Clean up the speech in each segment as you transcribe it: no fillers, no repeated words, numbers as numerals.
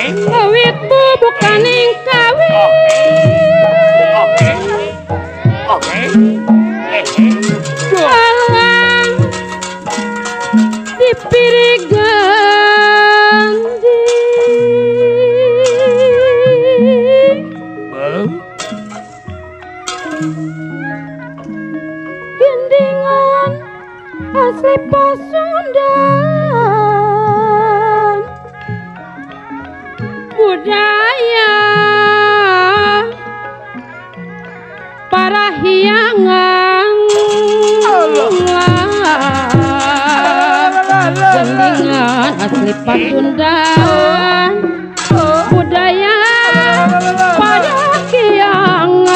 Kawit bubukaning kawit alang dipirigan gendingan asli Pasundan budaya para hiangan gendingan asli Pasundan budaya para hiangan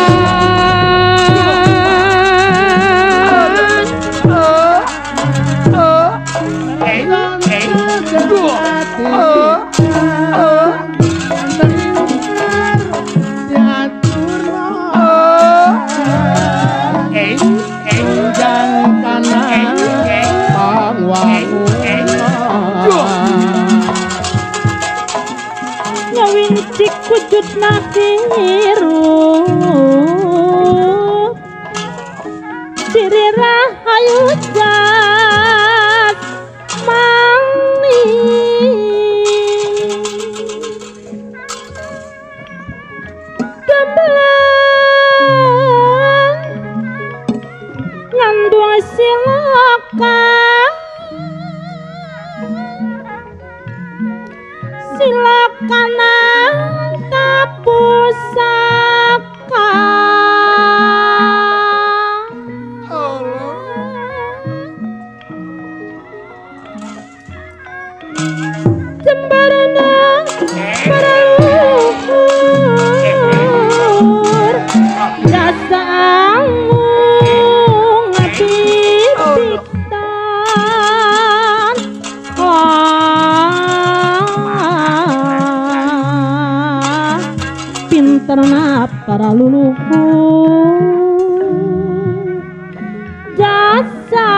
nyawincik wujud nakiru diri rahayu jasmani gemblang ngandung silakan tapusaka jembarana para luhur jasamu ngabibitan pinterna para luluhur jasa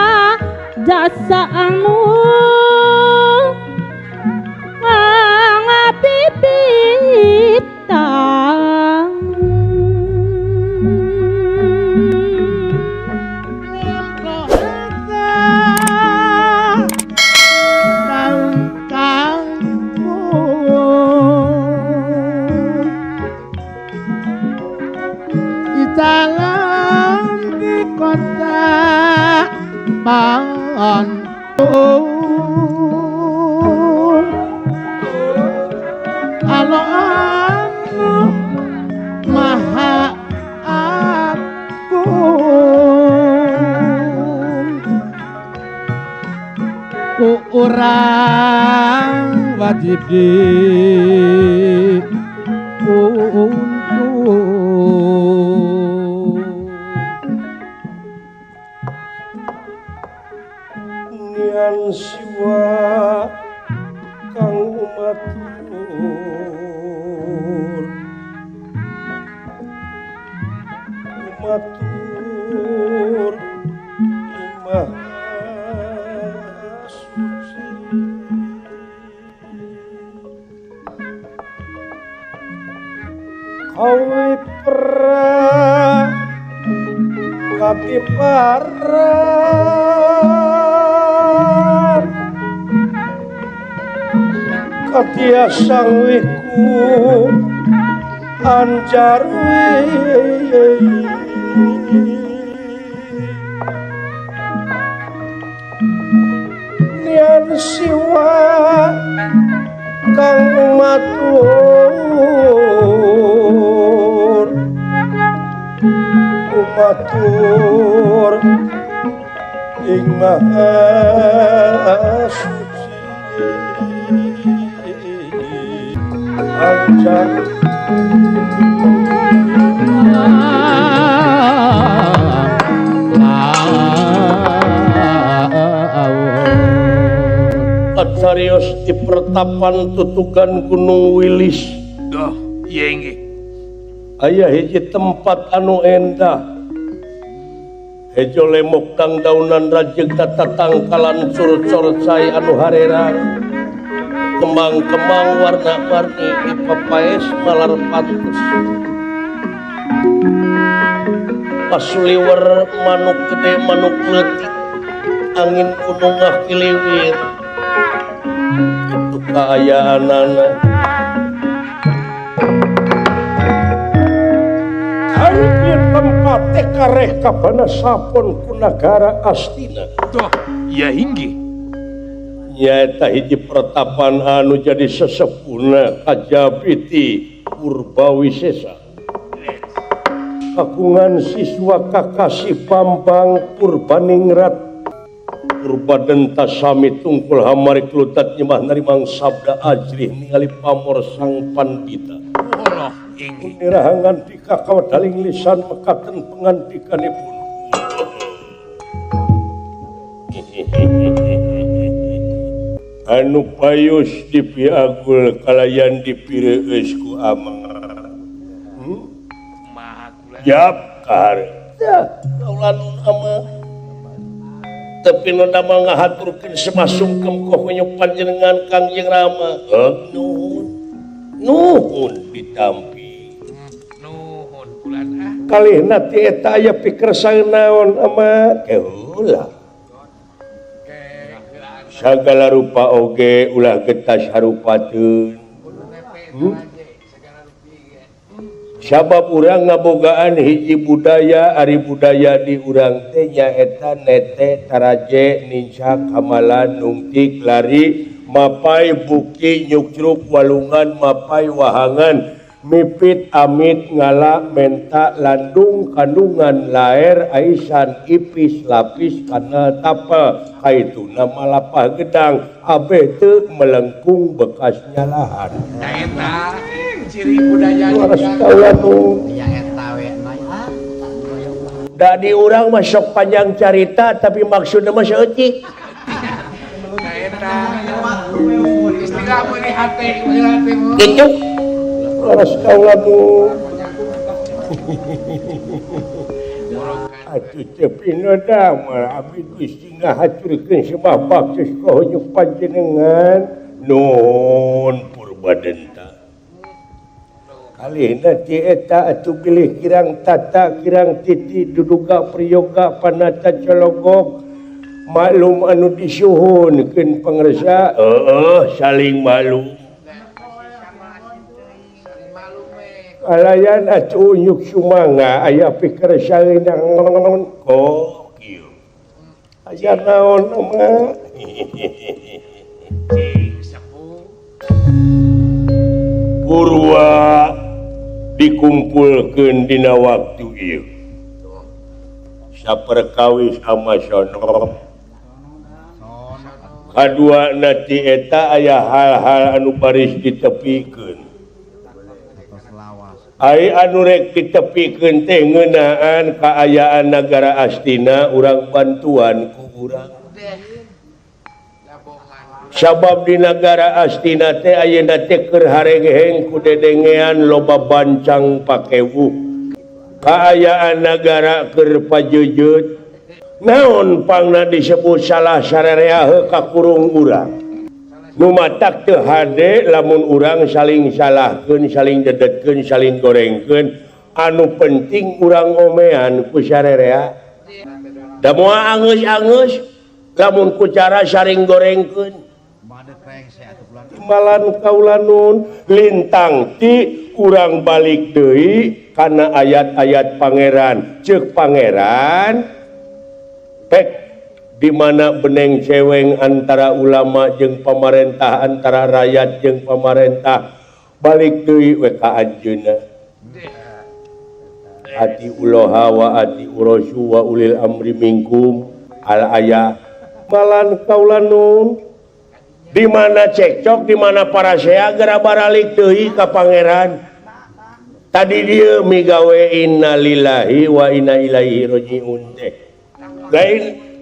anu ngabibitan dalam di kota Bandung alo anu maha agung ku urang wajib diuntung nian siwa kang umatur imah suci kawi pra katiparan katia sangwiku anjarwi nian siwa kang umatur ing maha suci anjar Atsarios di pertapan tutukan Gunung Wilis. Iya inggih. Aya hiji tempat anu endah. Hejo lemok kang daunan rajeg tatatangkalan curcor cai anu harera. kembang-kembang warna-warni dipapaes malar pantes pasuliwer manuk gede manuk leutik angin gunung ngakiliwir itu kaayaanana Kalian tempat kareh kabana sapon ku nagara Astina. Tuh, ya inggih. Nyaeta hiji pertapan anu jadi sesepuna Kajabiti Purbawisesa. Kakungan siswa Kakasi Bambang Purbaningrat Purbadenta sami tungkul hamari klutat nyemah narimang sabda ajrih ningali pamor sang pandita. Allah inggih. Nirahangan dika kawadaling lisan mekaten pengantikanipun. Anu payus dipiagul kalayan dipireus ku amang. Maha kula. Yap kar. Ya, kaulanun amang. Tapi nu damel ngahaturkeun semasungkem kohonya panjenengan Kangjeng Rama. Nuhun. Nuhun ditampi. Nuhun kulan ah. Kalihna ti eta aya pikersang naon ama keula. Sagala rupa oge ulah getas harupateun. Sabab urang ngabogaan hiji budaya ari budaya di urang teh nyaeta nete taraje ninca kamalan nungtik lari mapai buki nyukruk walungan mapai wahangan mipit amit ngala menta landung kandungan laer aisan ipis lapis kana tapel kaituna malapah gedang abeh teu melengkung bekas nyalahan. Eta ciri budaya Ya eta we da di urang mah sok panjang carita tapi maksudna mah saeutik. Eta istilah meuli hate mu. Gitu. Laras kaulanu. Atuh cepina damel abdi Gusti ngahaturkeun semah baksis kahonya panjenengan nuhun Purbadenta. Kalihna ti eta atuh bilih kirang tata kirang titi duduga priyoga panata cologok maklum anu disuhunkeun pangresa saling maklum kalayan atuh unyuk sumanga aya pikersang naon kok kieu aya naon ama Purwa dikumpulkeun dina waktu ieu saperkawis ama sono kadua nati eta aya hal-hal anu baris ditepikeun ai anu rek ditepikeun teh ngeunaan kaayaan nagara Astina urang bantuan ku urang sabab di negara Astina teh ayeuna teh keur harengeheng ku dedengean loba bancang pakewu kaayaan negara keur pajejeut naon pangna disebut salah sarerea ka kurung urang nu matak teu hade lamun urang saling salahkeun saling dedetkeun saling gorengkeun anu penting urang omean ku sarerea da moal angeus-angeus lamun ku cara saring gorengkeun timbalan kaulanun lintang ti urang balik deui kana ayat-ayat pangeran ceuk pangeran pek di mana beneng ceweng antara ulama jeung pamarentah antara rakyat jeung pamarentah balik deui we ka anjeunna ati uloha wa ati urasu wa ulil amri minkum al aya malan kaulanun di mana cekcok di mana para sea gara baralik deui ka pangeran tadi dia migawe innalillahi wa inna ilaihi rajiun teh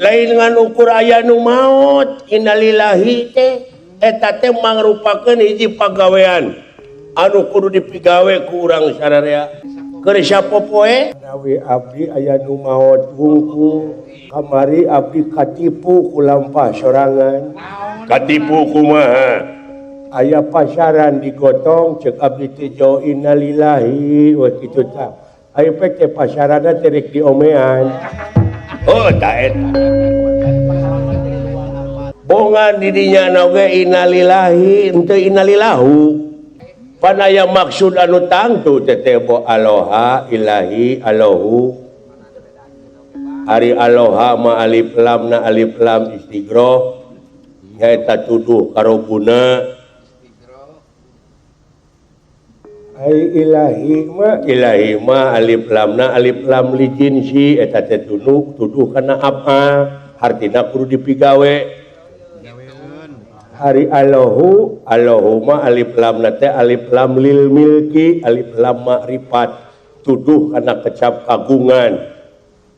lain ngan ukur aya nu maot innalillahi teh eta teh mangrupakeun hiji pagawean anu kudu dipigawe ku urang sararea keur sapopoe nawi abdi aya nu maot wungkul kamari abdi katipu ku lampah sorangan katipu kumaha aya pasaran digotong cek abdi teh jo innalillahi wa kitu tah aya pek teh pasarana terek diomean oh ta eta bongan didinya oge innalillahi henteu innalillahu panaya maksud anu tangtu teh bo aloha ilahi alahu ari aloha ma alif lam istighroh nyaeta tuduh karo guna ai ilahi ma alif lam li jinsi eta teh tuduh kana apa artina kudu dipigawe hari Allahu ma alif lam teh alif lam lil milki alif lam ma'rifat tuduh kana kecap kagungan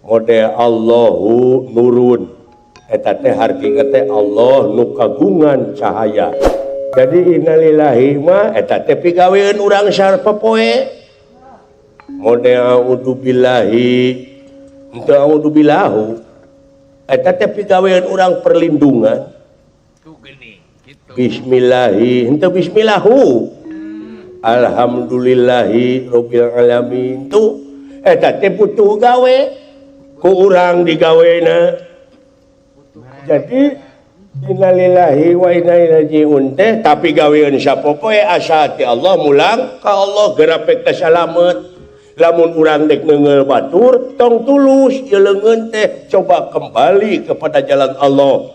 model Allahu nurun eta teh artinya teh Allah nu kagungan cahaya jadi innalillahi mah eta teh pigaweun urang sarpopoe model a'udzubillahi henteu a'udzubillahu eta teh pigaweun urang perlindungan tuh geuning gitu bismillahi henteu bismillahu alhamdulillahi rabbil alamin tuh eta teh butuh gawe ku urang digawena jadi innalillahi wa inna ilaihi raji'un teh tapi gaweun sapopoe asa ti Allah mulang ka Allah gerapek teh salamet lamun urang dek neungeul batur tong tulus ieu leungeun teh coba kembali kepada jalan Allah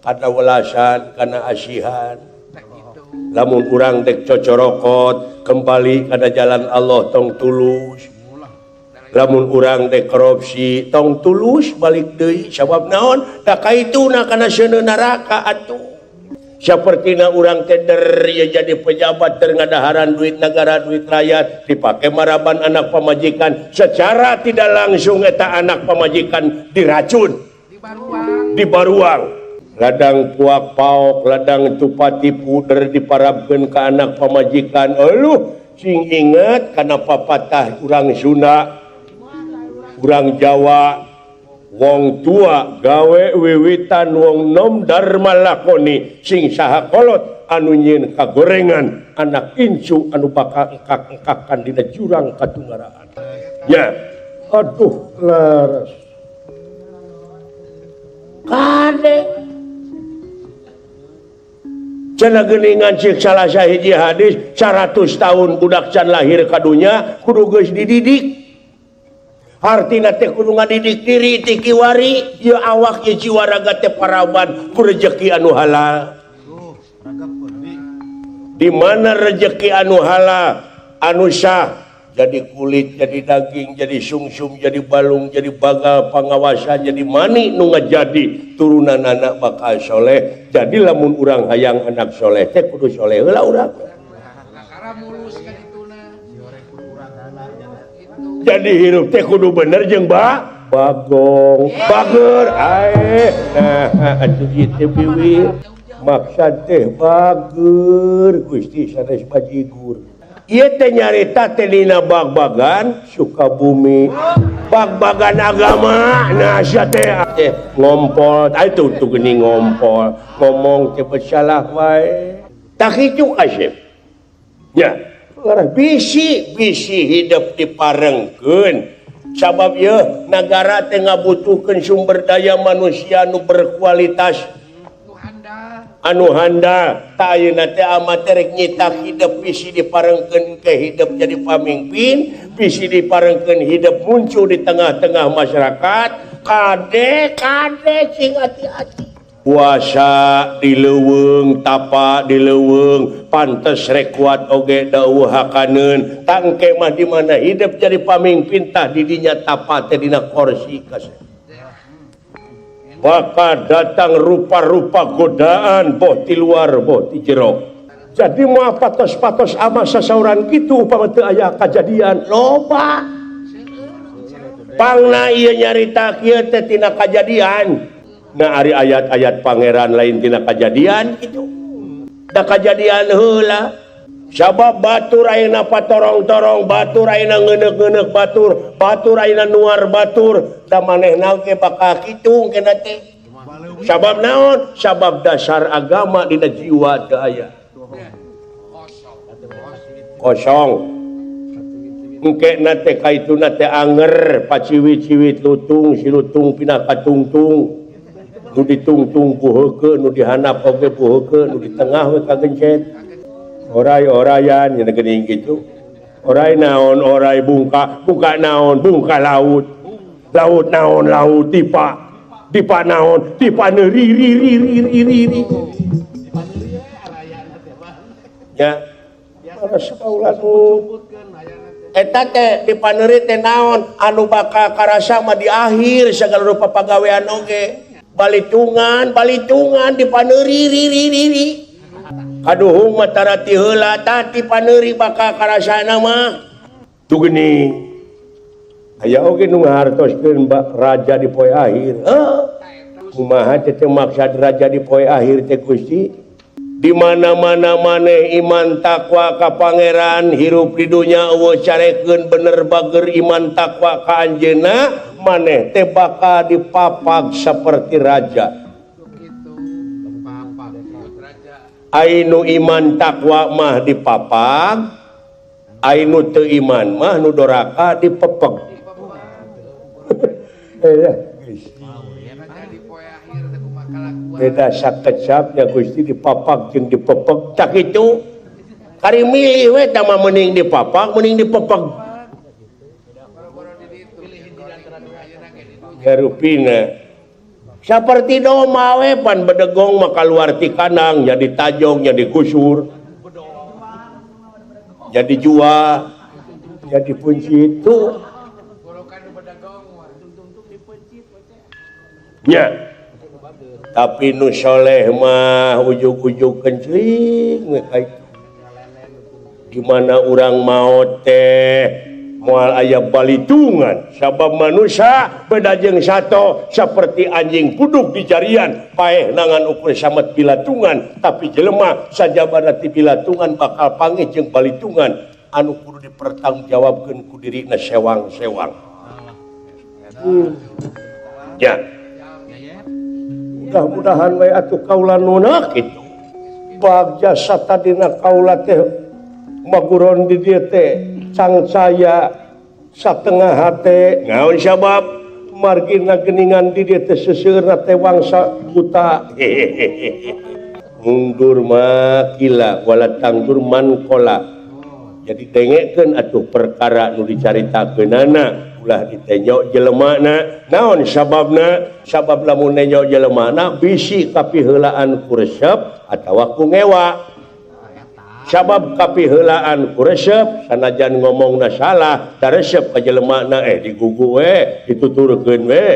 kana welasan kana asihan lamun urang dek cocorokot kembali kana jalan Allah tong tulus lamun urang dek korupsi tong tulus balik deui sabab naon da kaituna kana seuneun neraka atuh sapertina urang teh ya jadi pejabat teu ngadaharan duit negara duit rakyat dipake maraban anak pamajikan secara tidak langsung eta anak pamajikan diracun di baruang ladang puak paok ladang tupati puder diparabkeun ka anak pamajikan eueuh sing inget kana papatah urang Sunda urang Jawa wong tua gawe wiwitan wong nom dharma lakoni sing saha kolot anu nyieun kagorengan anak incu anu bakal engkak-engkakan dina jurang katungaraan ya aduh laras kade cenah geuningan cik salah sahiji hadis 100 tahun budak can lahir ka dunya kudu geus dididik artina teh kudu ngadidik diri ti kiwari ieu awak ieu jiwa raga teh paraban ku rezeki anu halal di mana rezeki anu halal anu sah jadi kulit jadi daging jadi sungsum jadi balung jadi bagal pangawasan jadi mani nu ngajadi turunan anak bakal soleh jadi lamun urang hayang anak soleh teh kudu soleh heula urang jadi hirup teh kudu bener jeung bagong bager ae nah atuh kitu piwi maksud teh bager Gusti sanes bajigur ieu teh nyarita teh dina bag-bagan Sukabumi bag-bagan agama nah sia teh ngompol atuh tuh geuning ngompol ngomong teh salah wae tak kitu asep nya bisi hidup diparengkeun sabab ieu nagara teh ngabutuhkeun sumber daya manusia anu berkualitas anu handal ta ayeuna teh amat rek nyitak hidup bisi diparengkeun ke hidup jadi pamimpin bisi diparengkeun hidup muncul di tengah-tengah masyarakat kade cing hati-hati puasa dileuweung tapa dileuweung pantes rek kuat oge dauhakaneun tangke mah di mana hidup jadi pamimpin tah di dinya tapa teh dina kursi kasih bakal datang rupa-rupa godaan boh ti luar boh ti jero jadi moal patos-patos ama sasauran kitu upama teu aya kajadian loba pangna ieu nyarita kieu teh tina kajadian nah ari ayat-ayat pangeran lain tina kajadian gitu da kajadian heula sabab batur ayeuna patorong-torong batur ayeuna ngeuneuk-ngeuneuk batur ayeuna nuar batur da manehna ge bakal kitu kena teh sabab naon sabab dasar agama dina jiwa teu aya kosong engke nate kaitu nate anger paciwi-ciwit lutung si lutung pindah ka tungtung nu ditungtung ku heukeut nu dihanap oge ku heukeut nu di tengah we kagencet oray-orayan nya geuning kitu oray naon oray bungka naon bungka laut naon laut tipa naon tipa neuri ya para saula nu eta teh dipaneuri teh naon anu bakal karasa mah di akhir segala rupa pagawean oge balitungan dipaneuri kaduhung mah tarati heula tah dipaneuri bakal karasana mah tu geuning aya oge nu ngahartoskeun raja di poe akhir kumaha teh maksud raja di poe akhir teh Gusti di mana-mana maneh iman takwa ka pangeran hirup di dunya eueuh carekeun bener bager iman takwa ka anjeunna maneh teh bakal dipapag saperti raja ainu iman takwa mah dipapag ainu teu iman mah nu doraka dipepeg beda sakecapnya Gusti dipapag jeung dipepeg cak itu kari milih we tah mah mending dipapag mending dipepeg garupina saperti doma we pan bedegong mah kaluar ti kandang jadi tajong jadi kusur jadi jua jadi punci itu nya tapi nu soleh mah ujug-ujug kencing gimana urang maot teh moal aya balitungan sabab manusia beda jeung sato saperti anjing puduk di jarian paeh nangan ukur samet bilatungan tapi jelema sajabana ti bilatungan bakal panggih jeung balitungan anu kudu dipertanggungjawabkeun ku dirina sewang-sewang ya mudah-mudahan we atuh kaula nuna kitu bagja satadina kaula teh maguron di dieu teh cangcaya satengah hate ngaon sabab margina geuningan di dieu teh seuseurna teh wangsa buta mundur mah kila wala tangdur man kola jadi dengekeun atuh perkara nu dicaritakeunana ulah ditenyok jelemana naon sababna sabab lamun nenyok jelemana bisi kapiheulaan ku resep atawa ku ngewa sabab kapiheulaan ku resep sanajan ngomongna salah da resep ka jelemana digugu we dituturkeun we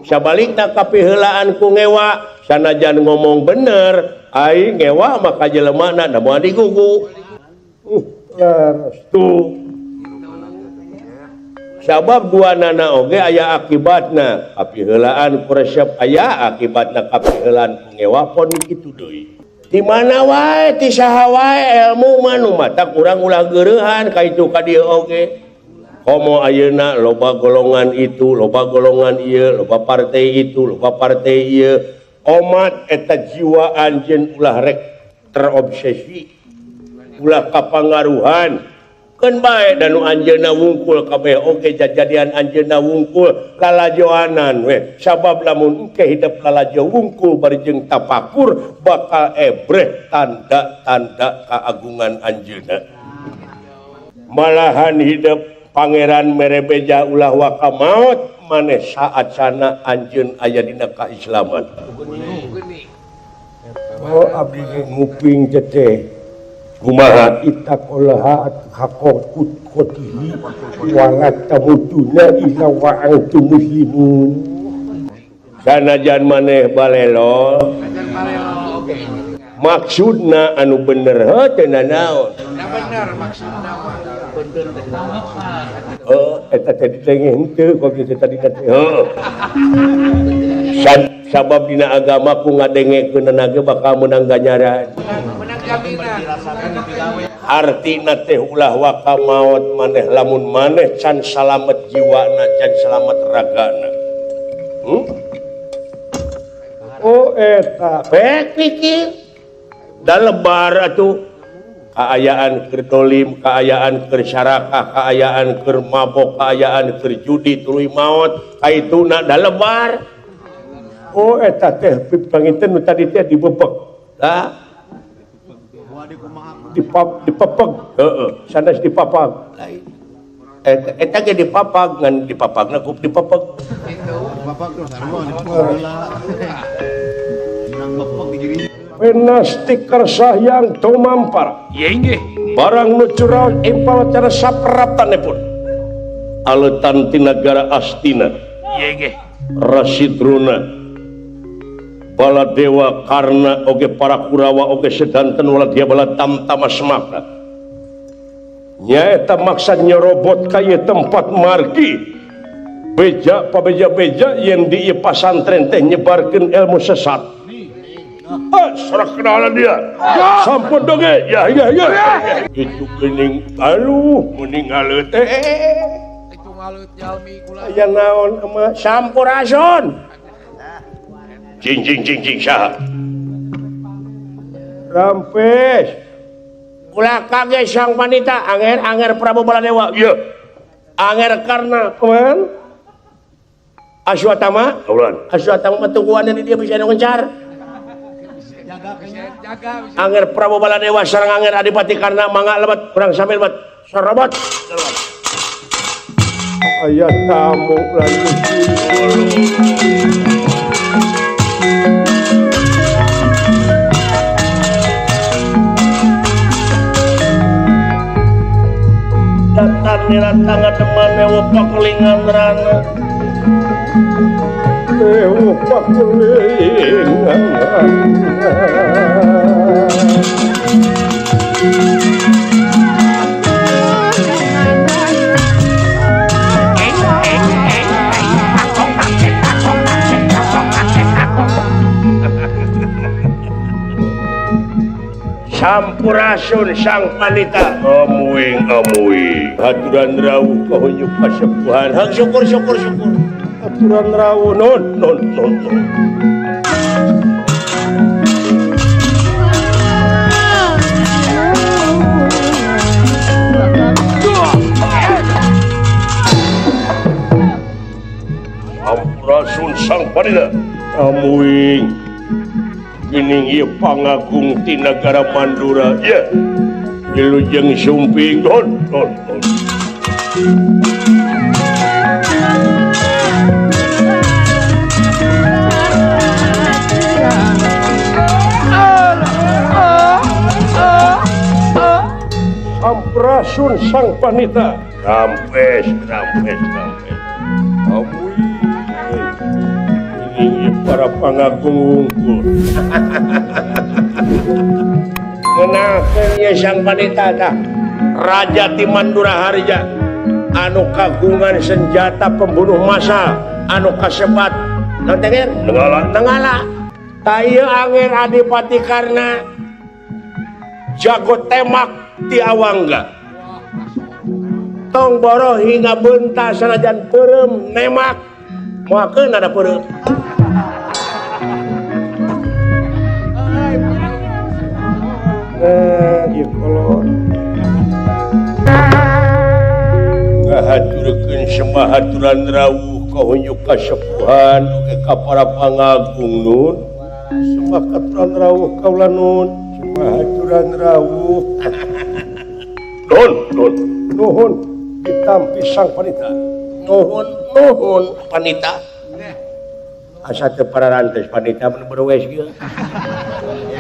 sabalikna kapiheulaan ku ngewa sanajan ngomong bener ai ngewa maka jelemana da moal digugu restu sabab dua nana oge aya akibatna kapiheulaan ku resep aya akibatna kapiheulaan ku ngewa pon kitu deui di mana wae ti saha wae ilmu mah nu mata urang ulah geureuhan ka itu ka dieu oge komo ayeuna loba golongan itu loba golongan ieu loba partai itu loba partai ieu omat eta jiwa anjeun ulah rek terobsesi ulah kapangaruhan keun bae dan nu anjeunna wungkul kabeh oge jajadian anjeunna wungkul kalajoanan we sabab lamun engke hidup lalajo wungkul bari jeung tapakur bakal ebreh tanda-tanda keagungan anjeunna malahan hidup pangeran merebeja ulah waka maut maneh saat sana anjeun aya dina kaislaman oh abdi nguping teh kumaha ittaqallaha haqqat qatihi wa la tamutuna illa wa antum muslimun sanajan maneh balelo maksudna anu bener teh naon bener maksudna bener eta teh ditengeh henteu kok kitu tadi teh sabab dina agama ku ngadengekeun ge bakal menang ganjaran artina teh ulah waka maut maneh lamun maneh can salamet jiwana can salamet ragana oh eta bek pikir da lebar atuh keayaan kerdolim, keayaan kersyarakah, keayaan kermabok, keayaan kerjudi tuluy maut, kaituna da lebar. Oh eta teh panginten nu tadi teh dibebek. Tah dipapag. Heeh, sanes dipapag. Lain. Eta ge dipapag ngan dipapagna kup dipapag. Penastik kersah yang tumampar. Iya. Barang nu curang impal cara sapratanipun. Aletan ti nagara Astina. Iya. Rasidruna. Baladewa Karna oge para Kurawa oge sedanten wala dia bala tamtama semaka. Nyaeta maksud nyerobot kaya tempat margi. Beja pabeja-beja yang di pasantren teh nyebarkeun ilmu sesat. Salah kenalan dia. Sampun doge. Ya. Itu geuning mending ngaleut teh. Itu ngalut jalmi kula. Aya naon ama sampurasun. Cing saha. Rampes. Ulah kage sang wanita anger Prabu Baladewa. Iya. Anger karena kumaha? Aswatama. Kaulan. Aswatama tungguan di dia bisa ngencar. Jaga. Anger Prabu Baladewa sareng anger Adipati Karna mangga lebat kurang sambil lebat. Sarobot. Aya tamu lanjut. Datar nilatanga demane wopak lingan rana. Wopak lingan Sampurasun sang panita amuing haturan rawuh kahuyuk kasepuhan hang syukur haturan rawuh non Sampurasun sang panita amuing geuning ieu pangagung ti nagara Mandura ya wilujeng sumping non Sampurasun sang panita rampes ini para pangagung unggul. Ngenalkeun ye sang panita tah Raja ti Mandura Harja anu kagungan senjata pembunuh massal anu kasebat Nenggala. Tah ieu anger Adipati Karna jago temak ti awangga. Tong boroh hingga beunta sanajan peureum nemak moakeun ada peureum. Ieu kolot ngahaturkeun sembah haturan rawuh kahuyuk kasepuhan oge ka para pangagung nun sembah haturan rawuh kaula nun sembah haturan rawuh nuhun ditampi sang panita nuhun panita asa teu pararantes panita mun berwes kieu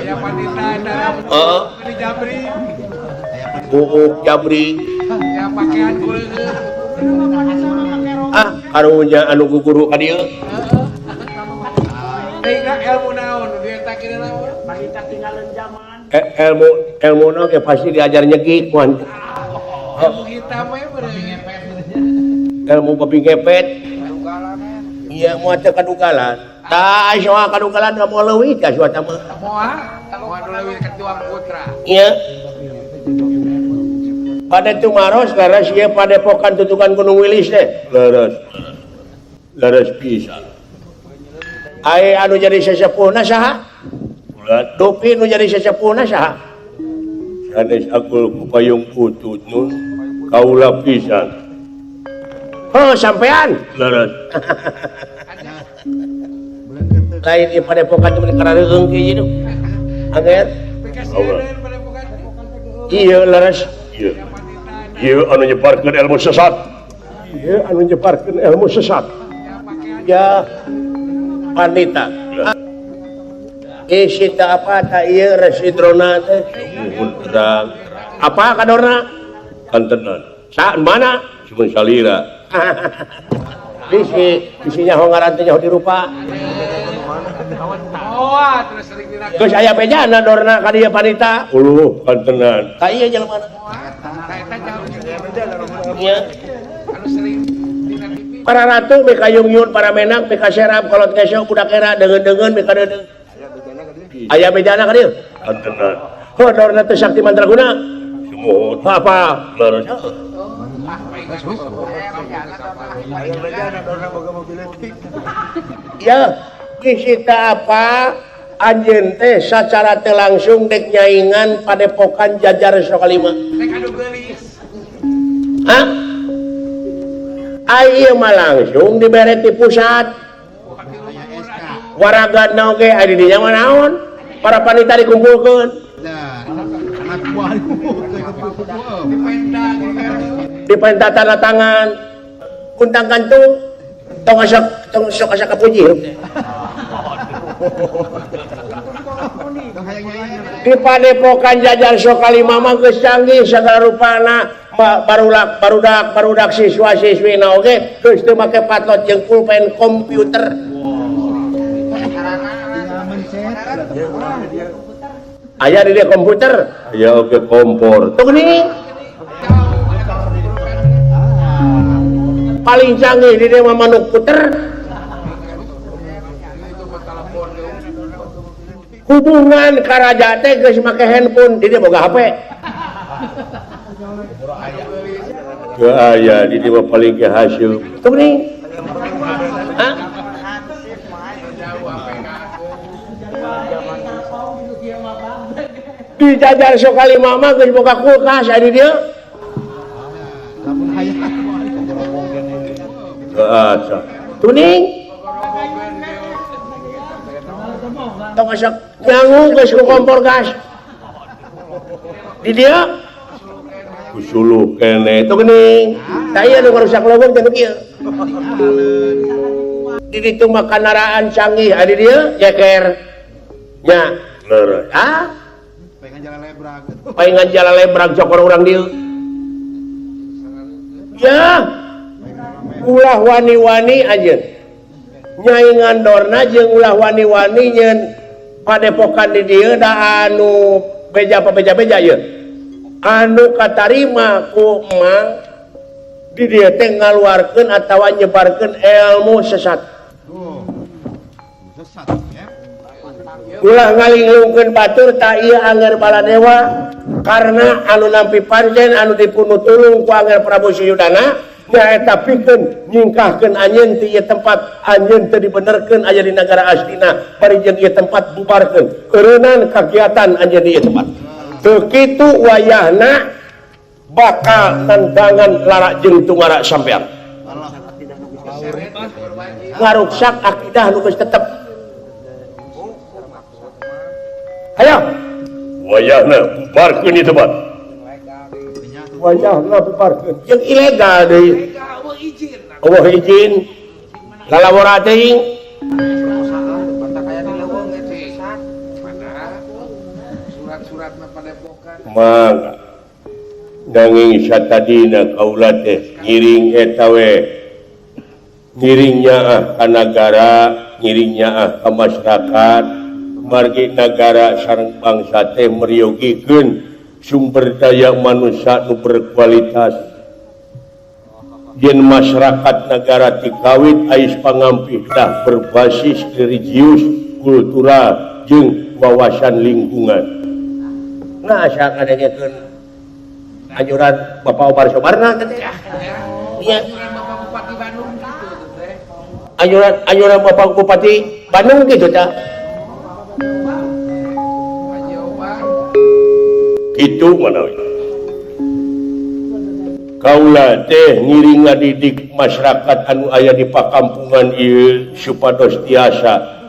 Aya panita di Jabri. Jabri. Ya pakaian kureung. Karunya anu guguru ka dieu. Teuing ilmu naon dia tak kira naon? Panita tinggalin zaman. Ilmu na ge pasti diajar nyegik moan. Ilmu hitam we beureuh ngepet. Ilmu babi ngepet. Iya moal teu kadugalan. Tah soal kadugalan ka moal leuwih ka suata mah. Moal leuwih ka tuang putra. Iya. Pada tumaros laras ieu padepokan tutukan Gunung Wilis teh. Laras pisan. Ai anu jadi sesepuhna saha? Dupi nu jadi sesepuhna saha? sanes akul ku payung putut nun kaula pisan. Oh sampean leres. Lain ieu padepokan teh karareung kieu nu. Anger. Iya leres. Iya. Ieu anu nyebarkeun ilmu sesat. Ieu anu nyebarkeun ilmu sesat. Ya panita. Sita apa tak iya residrona teh apa kadorna kantenan saat mana cuma salira bisinya hongaran teh di rupa terus aya bejana dorna ka dieu panita kantenan ka ieu jelema nya para ratu meka yung-yun para menak meka serap kolot kesok budak era deungeun-deungeun meka deudeuh aya bejana ka dieu kantenan dorna teh sakti mandraguna sumut apa leres ya kisita apa anjeun teh sacara teh langsung dek nyaingan padepokan Jajar Sokalima hah aya mah langsung dibere ti pusat waragana oge aya di dinya mah naon para panita dikumpulkeun dipenta tanda tangan kuntang kantung tong sok asa kapuji di padepokan Jajar Sokalima mah geus canggih sagala rupana barudak siswa-siswina oge geus teu make patot jeung pulpen komputer aya di dia komputer aya oke kompor tuh geuning paling canggih di dia mah manuk puter hubungan karaja teh geus make handphone di dia boga HP aya di dia mah paling ge hasil tuh geuning di Jajar Sokalima mah geus boga kulkas aya di dieu. Asa. Tuning. Tong asa nyangu geus ku kompor gas. Di dieu kusuluh keneh tuh geuning. Da ieu nu ngarusak leuweung teh kieu. Di ditu mah kandaraan canggih aya di dieu jeker. Nya, leureuh. Paingan jalan lebrag cokor urang dieu. Ya. Ulah wani-wani ajeun. Nyai ngandorna jeung ulah wani-wani nyeun padepokan di dieu da anu beja ieu. Anu katarima ku emang di dieu teh ngaluarkeun atawa nyebarkeun ilmu sesat. Sesat ya. Ulah ngalinglungkeun batur ta ieu anger Baladewa karena anu nampi pancen anu dipunuh tulung ku anger Prabu Suyudana nyaeta pikeun nyingkahkeun anjeun ti ieu tempat anjeun teu dibenerkeun aya di nagara Astina bari jeung ieu tempat bubarkeun eureunnan kagiatan anjeun di ieu tempat teu kitu wayahna bakal nandangan larak jeung tungara sampean ngaruksak akidah nu geus tetep. Ayo, wayahna bubarkeun ieu tempat. Wayahna bubarkeun jeung ilegal deui. Eueuh izin. Lalawora teuing. Surat-suratna padepokan. Mangga. Nanging satadina kaula teh ngiring eta we. Ngiringnya ka nagara, ngiringnya ka masyarakat. Margi negara sareng bangsa teh meriyogikeun sumber daya manusia nu berkualitas. Yen masyarakat negara tikawit ais pangampihna berbasis religius, kultural jeung wawasan lingkungan. Nah, asa ngadengekeun anjuran Bapak Omar Somarna teh. Iya. Bapak Bupati Bandung kitu teh. Anjuran Bapak Bupati Bandung kitu teh. itu mana kaula teh ngiring ngadidik masyarakat anu aya di pakampungan ieu supados tiasa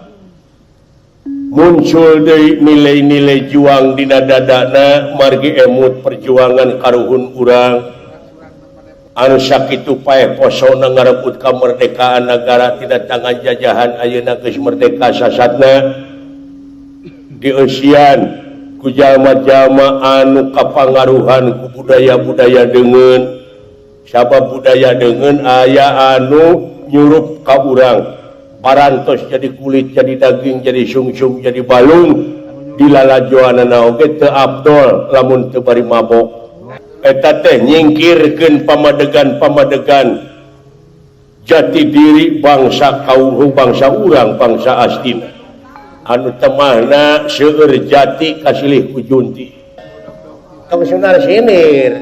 muncul dari nilai-nilai juang dina dadana margi emut perjuangan karuhun urang anu sakitu paeh posona ngarebut kamerdekaan negara tina tangan jajahan ayeuna geus merdeka sasatna dieusian ku jalma-jalma anu kapangaruhan ku budaya-budaya deungeun sabab budaya deungeun aya anu nyurup ka urang parantos jadi kulit jadi daging jadi sungsung jadi balung dilalajoanana oge teu afdol lamun teu bari mabok eta teh nyingkirkeun pamadegan-pamadegan jati diri bangsa kauruh bangsa urang bangsa astina anu temahna seueur jati kasilih ku junti tong sunar sinir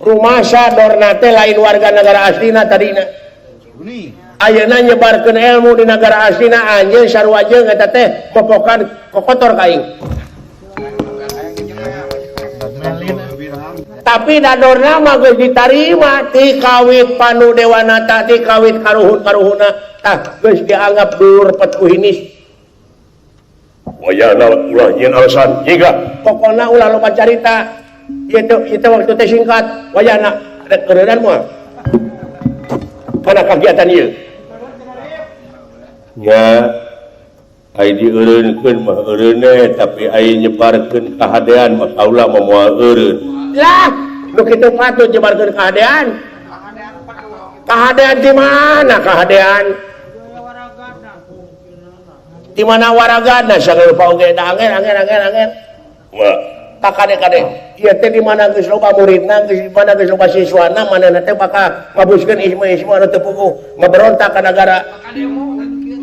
rumasa dorna teh lain warga negara astina tadina ayeuna nyebarkeun ilmu di negara astina anjeun sarua jeung eta teh popokan kokotor kaing tapi dadorna mah geus ditarima ti kawit panu dewanata ti kawit karuhun-karuhuna tah geus dianggap dhuwur petuhinis wayana ulah nyeun alasan jiga pokona ulah loba carita itu waktu teh singkat wayana rek keureunan moal kana kagiatan ieu nya ai dieureunkeun mah eureun tapi ai nyebarkeun kahadean mah kaula mah moal eureun lah nu kitu patut nyebarkeun kahadean di mana kahadean di mana waragadna sageuleupa oge da anger wah tak kade-kade ieu teh di mana geus loba muridna geus di mana geus loba siswana manehna teh bakal ngabuskeun ismu-ismu anu teu puguh ngaberontak ka negara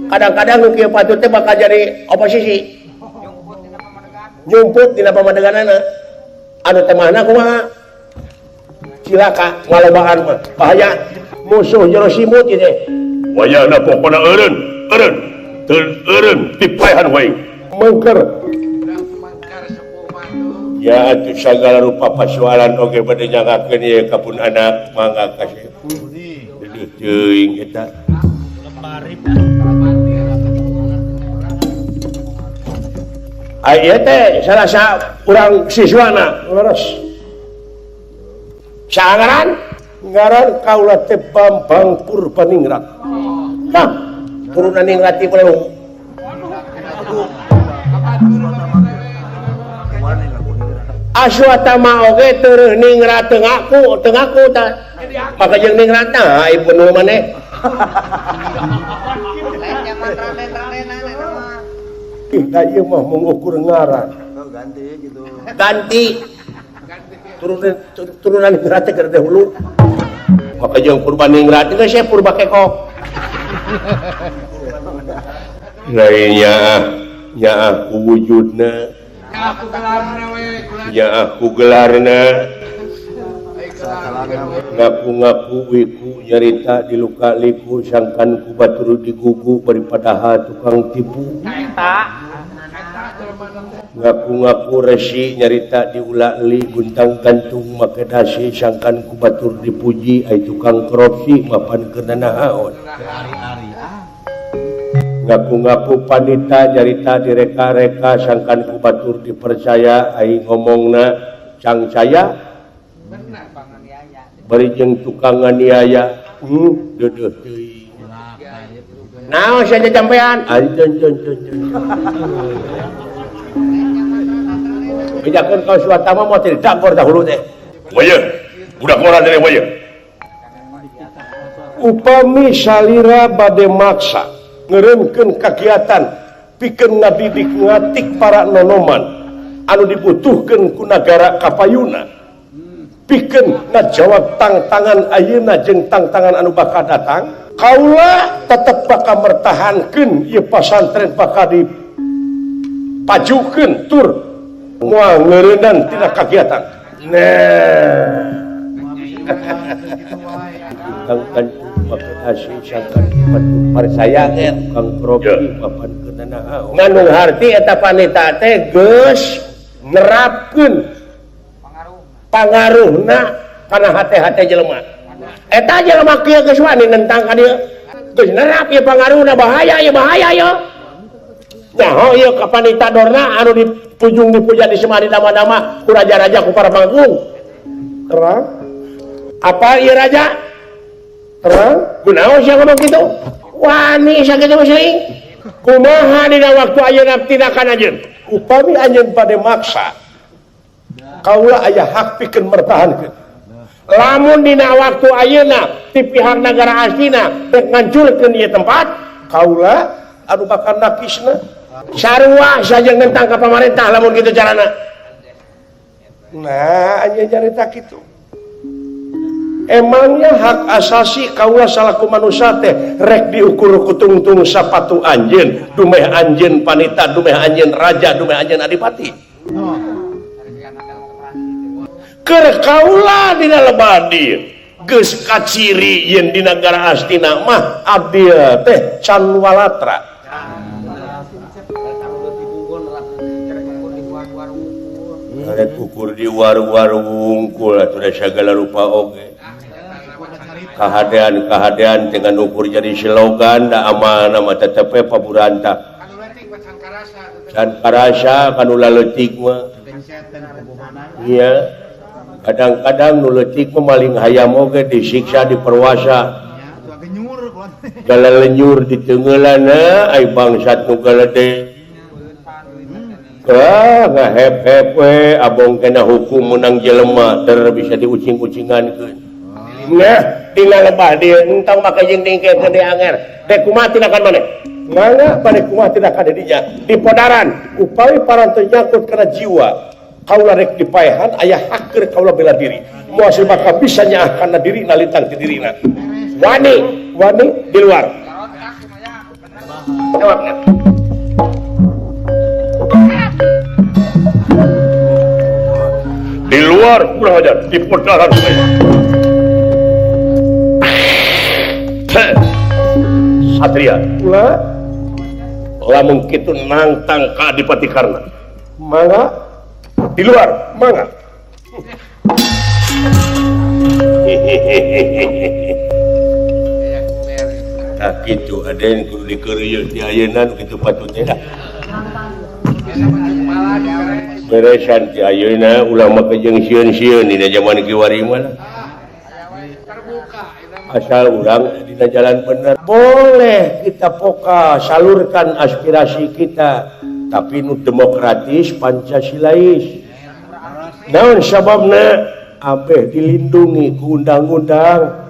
kadang-kadang nu kieu patut teh bakal jadi oposisi nyumput dina pamadeganana anu teh mahna kumaha cilaka ngalobaan mah bahaya musuh jero simut ieu teh wayana pokona eureun dipaehan wae mengker ya atuh sagala rupa pasoalan oge bade nyangakeun ieu kapun anak mangga kasih deudeuh teuing eta aya teh salasa urang siswana leres sangaran ngaran kaula teh Bambang Purbaningrat nah turunan ningrat ti Peleu aswatama oge teu ningrat teu ngaku tah maka jeung ningrat tah ai penuh maneh da ieu mah mengukur ngaran ganti turunan ningrat teh keur dahulu maka jeung Purbaningrat geus saya purba kekok lainnya nya aku wujudna nya aku gelarna ngaku-ngaku wiku nyarita di luka liku sangkan ku batur digugu daripada tukang tipu ngaku-ngaku resi nyarita diulak li guntang gantung make dasi sangkan ku batur dipuji ai tukang korupsi mapan keunana haon ngaku-ngaku panita nyarita direka-reka sangkan ku batur dipercaya ai ngomongna cangcaya bari jeung tukang nganiaya deudeuh teuing naon saja jampean anjeun bejakeun ka suata mah motil dagor dahulu teh waya budak orang dari waya upami salira bade maksa ngeureunkeun kagiatan pikeun ngadidik ngatik para nonoman anu dibutuhkeun ku nagara kapayuna pikeun ngajawab tantangan ayeuna jeung tantangan anu bakal datang kaula tetep bakal mertahankeun ieu pasantren bakal dipajukeun tur moal ngeureunnan tina kagiatan nah kan make asih sangkan batu parsayangan kang propi papan keunana ngandung harti eta panita teh geus nerapkeun pangaruhna kana hate-hate jelema. Eta jelema kieu geus wani nentang ka dieu. Geus nerap ieu pangaruhna bahaya ieu Nah, ieu kapanitadorna anu dipujung dipuja di semari dama-dama ku raja-raja ku para panggung. Terang. Apa ieu raja? Terang. Kunaon sia ngomong kitu? Wani sakitu musling. Kumaha dina waktu ayeuna tindakan anjeun? Upami anjeun bade maksa. Kaula aya hak pikeun mertahankeun. Lamun dina waktu ayeuna ti pihak negara aslina rek ngancurkeun ieu tempat, kaula anu bakal nakisna sarua saja ngentang ka pamarentah lamun kitu carana. Nah, anjeun carita kitu. Emangnya hak asasi kaula salaku manusia teh rek diukur ku tungtung sapatu anjeun, dumeh anjeun panita, dumeh anjeun raja, dumeh anjeun adipati. Keur kaula dina lebadi geus kaciri yen di negara astina mah abdi teh can walatra. Rek ukur di warung-warung wungkul atuh sagala rupa oge. Kahadean dengan ukur jadi slogan da amanah mah tetep paburanta. Can karasa kanu laletik mah. Iya. Kadang-kadang nu leutik mah maling hayam oge disiksa diperwasa. Galalenyur di teungeulana ai bangsat nu galede. Ngahep-hep we abong kena hukum menang jelema ter bisa diucing-ucingankeun. Nah, tinggal lebah dia entong maka jeung dingkeun di anger. Dek kumaha tindakan maneh? Mangga bade kumaha tindakan dinya? Di podaran upami parantos nyangkut kana jiwa. Kaula rek dipaehan aya hak keur kaula bela diri. Moal bakal bisa nyaahkeun diri nalitang ti dirina. Wani di luar. Di luar kurang ajar di podaran Satria lamun kitu nantang ka adipati Karna mangga di luar mangga tak kitu aden kudu dikeureuy ti ayeuna kitu patutnya dah beresan ti ayeuna ulah make jeung sieun-sieun dina zaman kiwari mah asal urang dina jalan bener boleh kita poka salurkan aspirasi kita tapi nu demokratis pancasilais naon sababna abeh dilindungi ku undang-undang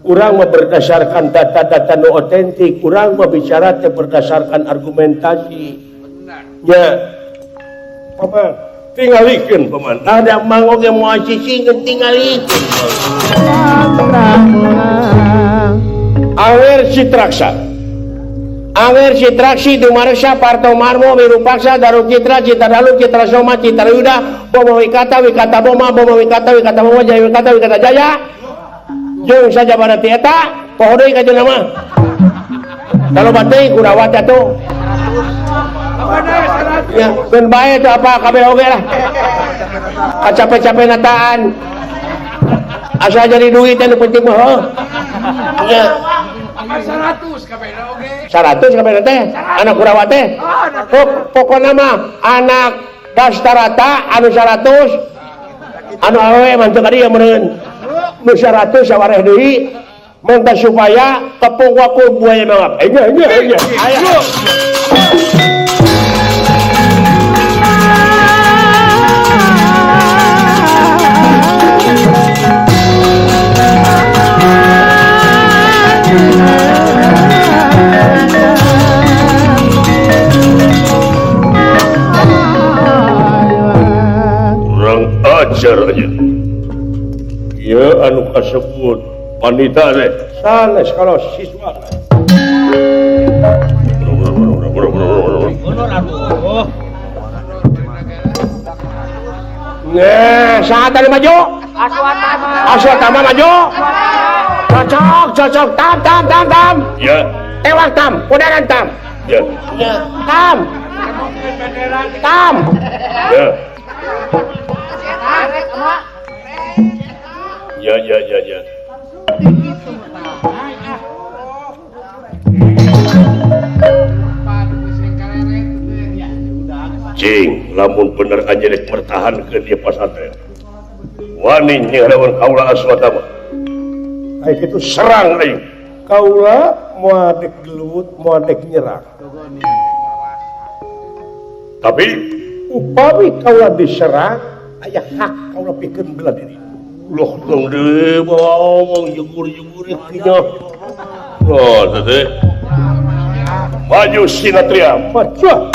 urang mah berdasarkan data-data nu otentik urang mah bicara teh berdasarkan argumentasi nya paman tingalikeun paman ada mang oge moal cicingkeun tingalikeun Awer Citraksi Dumareksa Parto Marmo Wirupaksa Daru Citra Citra Dalu Citra Soma Citra Yuda Boma Wikata Wikata Boma Boma Wikata Wikata Boma Jaya Wikata Wikata Jaya jeung saja barati eta poho deui ka jelema mah kalau bateuy kurawat atuh ya ben bae teh apa kabeh oge lah kacape-cape nataan asa jadi duit anu penting mah ya 100 kabeh oge 100 kabeh teh anak kurawat teh pokona mah anak dastarata anu 100 anu awewe mantu ka dieu meureun nu 100 sawareh deui minta supaya tepung waku buaya mawap nya aya ajar aja ya anu kasebut wanita teh sanes kalau siswa nah saat tadi maju aswatama maju cocok tam ya tewak tam podaran tam ya tam ya ya. Cing, lamun bener aja dek bertahan ke dia pasantren. Wani nyelawan kaula aswatama. Ayo itu serang ayo. Kaula mau dek gelut, mau dek nyerang. Tapi upami kaula diserang, aya hak kaula pikeun bela diri. Loh, dong deh, ngomong jugur-jugur kinya. Oh, tete. Maju Sinatria, maju.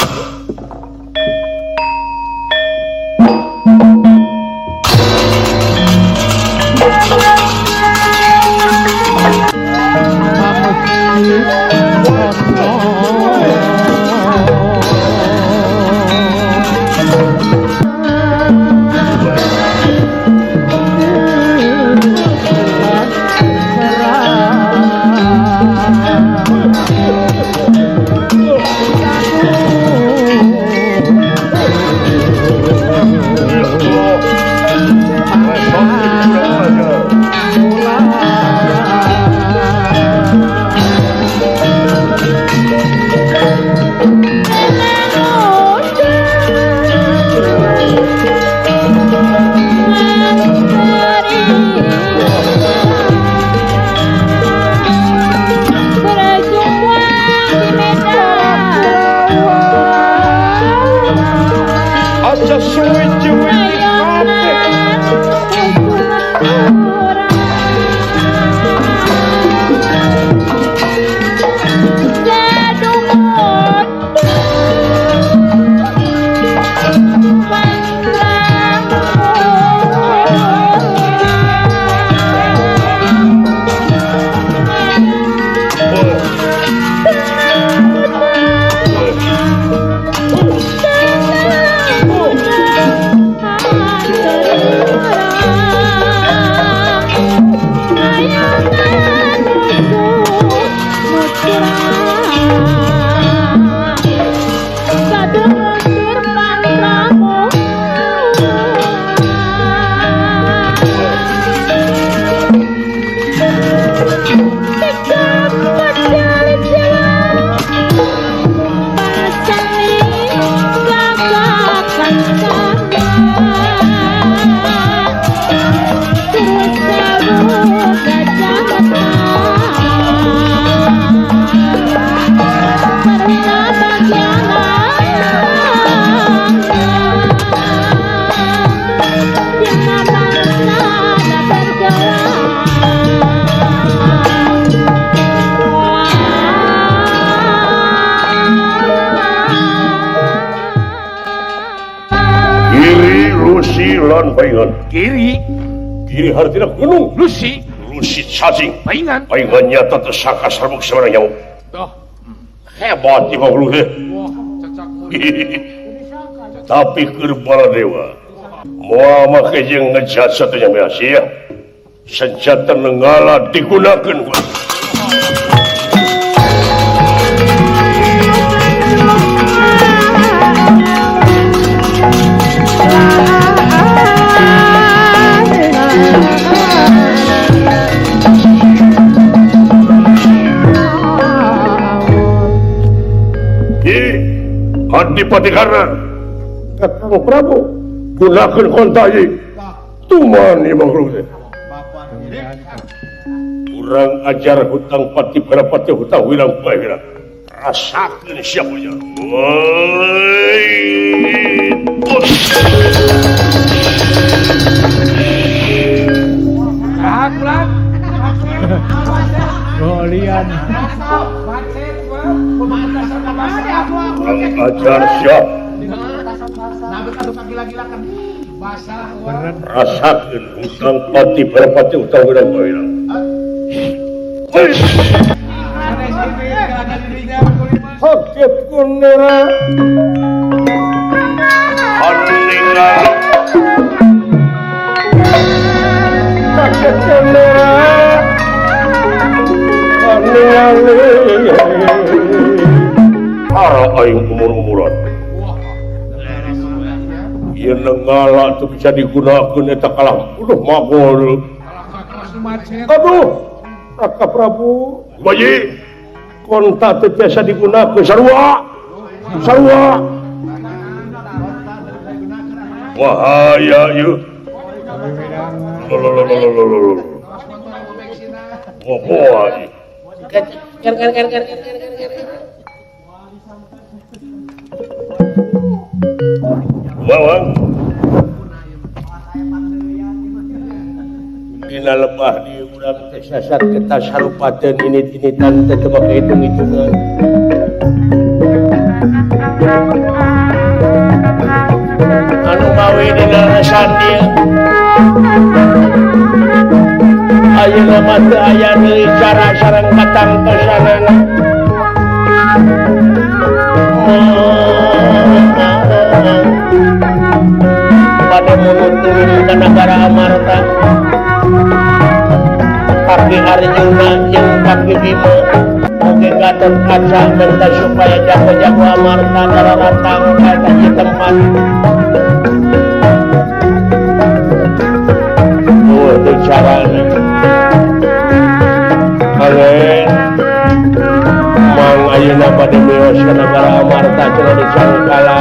Kiri hartina gunung Lusi cacing paingan nyata tersangka serbuk seorang nyamuk hebat di bawah lu tapi kerbala dewa mau make jeung ngejat satunya biasa senjata nenggala digunakan Adipati Karna Kakang Prabu gunakan kontai tumani makhluk kurang ajar hutang pati berapati hutang wilang bahira rasakan siapanya Golian ajar siap rasakan hutang pati berapati hutang wilang bahira sakit kunera Handingan sakit kunera Handingan para aing umur-umuran ieu nenggala teu bisa digunakeun eta kalah udah magol macet. Aduh, Raka Prabu. Bayi, konta teu tiasa digunakeun sarua. Sarua. Wahaya ieu. Lololololololol. Wah, Bawang. Dina lebah di urang teh sasat kita sarupateun init-initan teh coba kehitung-hitungan. Anu mawi dina rasan dia. Ayeuna mah teu aya deui cara sareng katang pesanana. Pada mulut turun ke negara Amarta kaki Arjuna yang kaki Bima oke Gatot Kaca minta supaya jago-jago Amarta kalau datang ke di tempat itu caranya angin mang ayeuna pada mios ke negara Amarta cenah dicangkala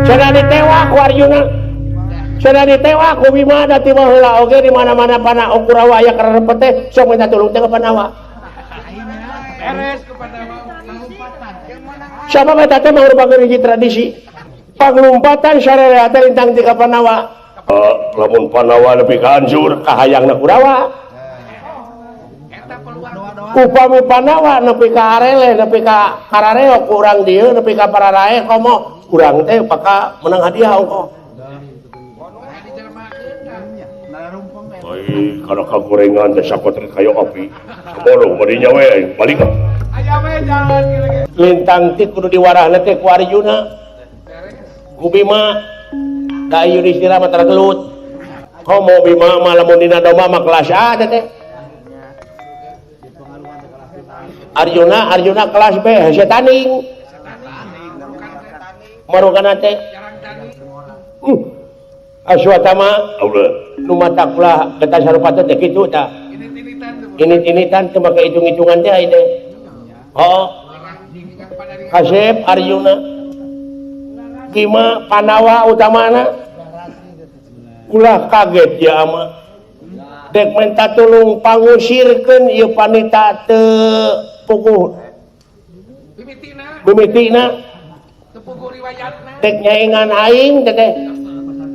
cenah ditewak ku Arjuna cenah ditewak ku Bima da ti baheula oge di mana-mana pana Ukurawa aya karepet teh sok minta tulung teh ka Pandawa Beres kepada lompatan. siapa eta teh mangrupakeun hiji tradisi panglumpatan sarerea teh lintang ti ka Pandawa lamun Pandawa nepi ka hancur kahayangna Kurawa upami Pandawa nepi ka Arele nepi ka Karareo kurang dieu nepi ka Pararae komo kurang teh paka menang hadiah ongko ai kana kagorengan teh sakotre kayo api bodoh badinya we balik Aya we jalan kira-kira. lintang ti kudu diwarahna teh ku Arjuna ku Bima da Yudhistira mah tara gelut komo Bima mah lamun dina domba mah kelas A teh Arjuna kelas B hese tanding marugana teh Aswatama Allah nu mataklah kita sarupateun teh kitu tah init-initan teu make hitung-hitungan teh ai teh oh Kasep Arjuna Bima Pandawa utamana ulah kaget ya ama dek minta tulung pangusirkeun ieu panita teu puguh bimitina Tepugu riwayatna. dek nyaingan aing teh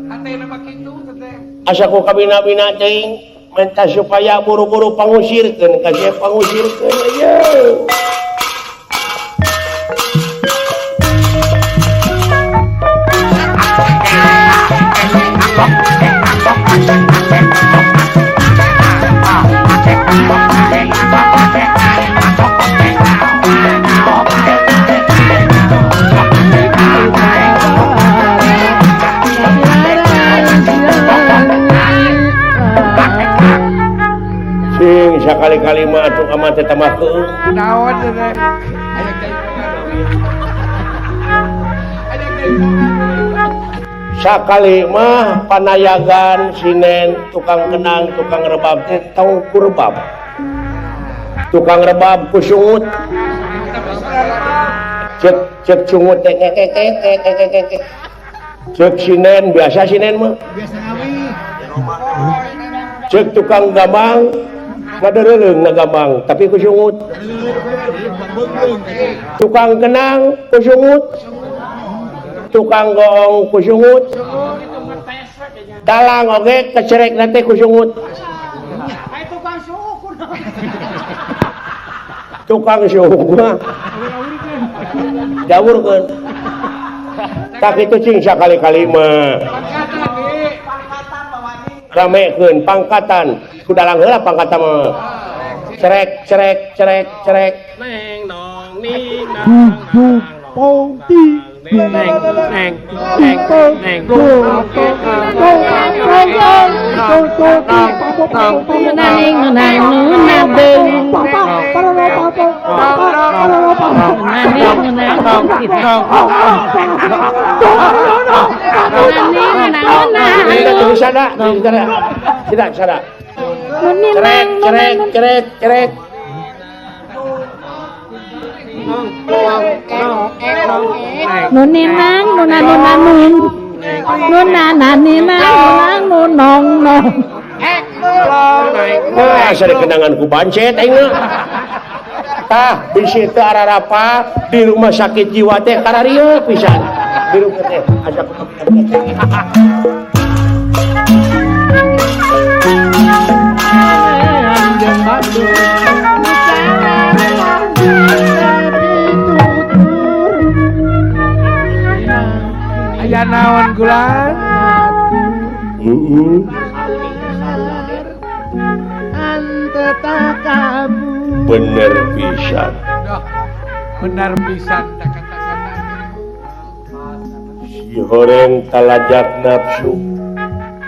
Hatena mah kitu teh. asa ku kabina-bina teuing minta supaya buru-buru pangusirkeun kasih pangusirkeun aja sing sakali-kali mah atuh amat teh tamakeun Naon teh. Aya jaipongan. sakali mah panayagan sinen tukang kenang tukang rebab teh tau ku rebab tukang rebab ku sungut cek sungut teh cek sinen biasa sinen mah cek tukang gambang ngadereuleuh na gambang tapi ku sungut tukang kenang ku sungut tukang goong ku sungut dalang oge kecerek nanti ku sungut tukang suhu mah dawurkeun tak itu cing sakali-kali mah ramekeun pangkatan kudalang heula pangkatan mah cerek neng nong ning nang neng Nani menang. Di sana. Tidak. Cerek. Nuninang, nun. Nunaninang, nunong. Asa kenangan ku bancet aing mah. Tah bisi teu ararapa di rumah sakit jiwa teh kararieu pisan. Di rumah teh asa Aya naon gulan? bener pisan. Duh, benar pisan da kata-kata. Si horeng talajak nafsu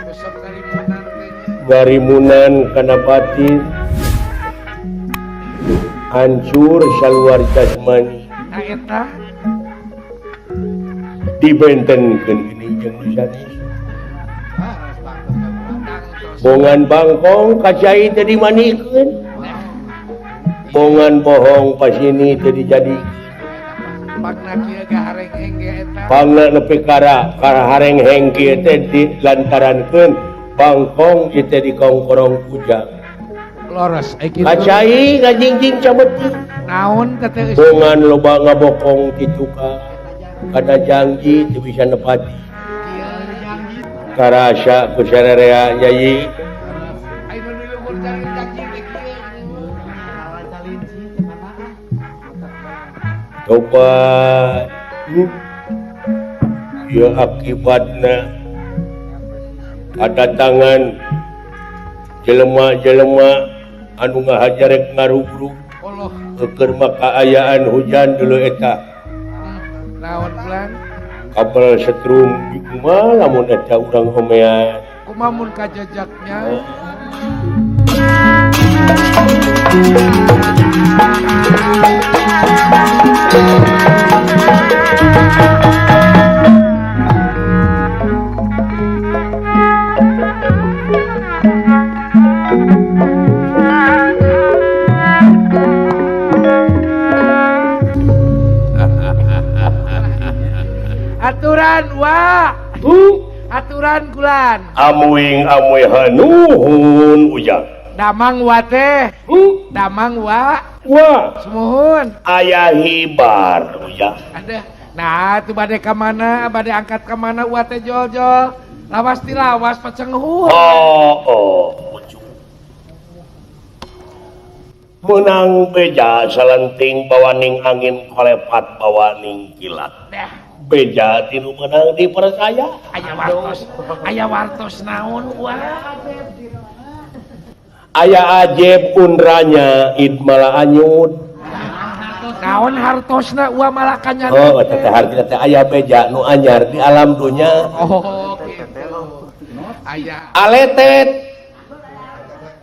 Besok dari benar teh. ngarimunan kana batin hancur saluar jasmani Nah eta dibentenkeun geuning jeung sanes. Bongan bangkong kacai teu dimanikeun. Bongan bohong pasini teu dijadikeun. Pagna kieu gahareng engge eta. Pangna nepi ka hareng-heng kieu teh dilantarankeun bangkong ieu teh dikongkorong kujang. Lores kitu. Kacai ngajingjing cabeuting. Naon teh teh Bongan loba ngabokong ti tukang. Kada janji teu bisa nepati. Karasa ku sararea Yayi. Ayo dulu luhur janji teh kieu. Coba ya akibatna ada tangan jelema-jelema anu ngahajarek ngarugrug Allah. keur makaayaan hujan dulu eta Naon bulan? kapal setrum di kumaha lamun eta urang homean Kumamun kajajaknya. Aturan wa. Aturan gulan. amuing hanuhun ujang Damang wa teh. Damang wa. wah Semuhun. aya hibar ujang Ada. Nah, tu bade ka mana? Bade angkat ka mana wa teh jol-jol. Lawas ti lawas pacenguh. Ujung menang beja salenting bawaning angin kolepat bawaning kilat Dah. beja tinu menang dipercaya Aya wartos naon wa. aya ajeb unranya id malah anyut Naon hartosna wa malah kanyana. oh teh hartina teh aya beja nu anyar di alam dunya Oh, gitu. Aya aletet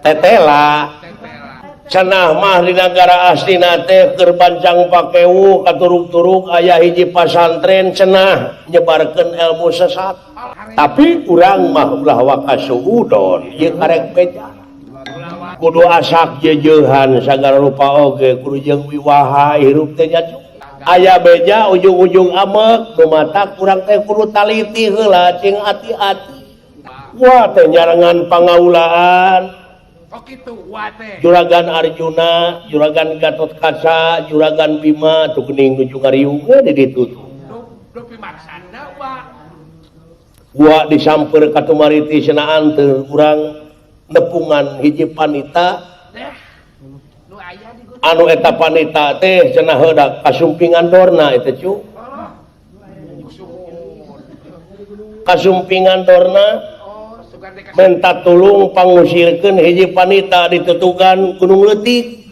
tetela cenah mah di negara aslina teh keur bancang pakewu katuruk-turuk aya hiji pasantren cenah nyebarkeun ilmu sesat tapi urang mah ulah wakasuudon ieu karek beja kudu asak jeujehan sagala rupa oge kudu jeung wiwaha hirup teh nyacu aya beja ujung-ujung amek nu matak urang teh kudu taliti heula cing ati-ati wah teh nyarengan pangaulaan oh gitu wa teh. Juragan Arjuna, Juragan Gatotkaca, Juragan Bima tuh geuning nuju ngariung di ditu tuh. Du pimaksana wa. Gua disamper ka tumariti cenaan teu urang nepungan hiji panita Dah. Nu aya di gunung. anu eta panita teh cenah heudak kasumpingan dorna eta cu. Kasumpingan dorna Oh, sugan teh minta tulung pangusirkeun hiji panita di tutugan Gunung Leutik.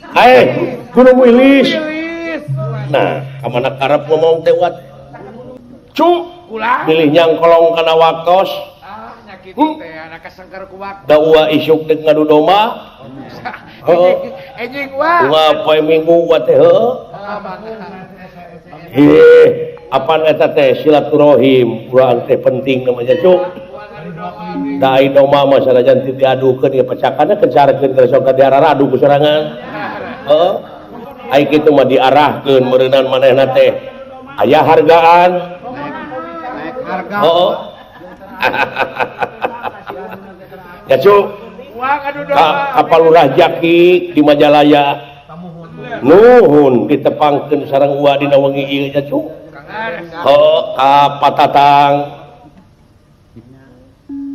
Gunung Wilis. Nah, kamana karep ngomong teh wat. Cu, Ulah. milih nyangkolong kana waktos. Ah, nyakitu teh anak kasangkar ku waktu. Da ua isuk dek ngadu domba. Enjing wa. Ua poe minggu wa teh heuh. Ah, mana. apa eta teh silaturahim urang teh penting namanya cuk da ino mama sanajan teu diadukeun ieu pacakana kencarkeun keur sok diararadu ku sorangan heeh ai kitu mah diarahkeun meureunnan manehna teh aya hargaan heeh ya cuk kapal lurah Jaki di Majalaya nuhun ditepangkeun sareng uwa dina wengi ieu nya cuk heeh ka Patatang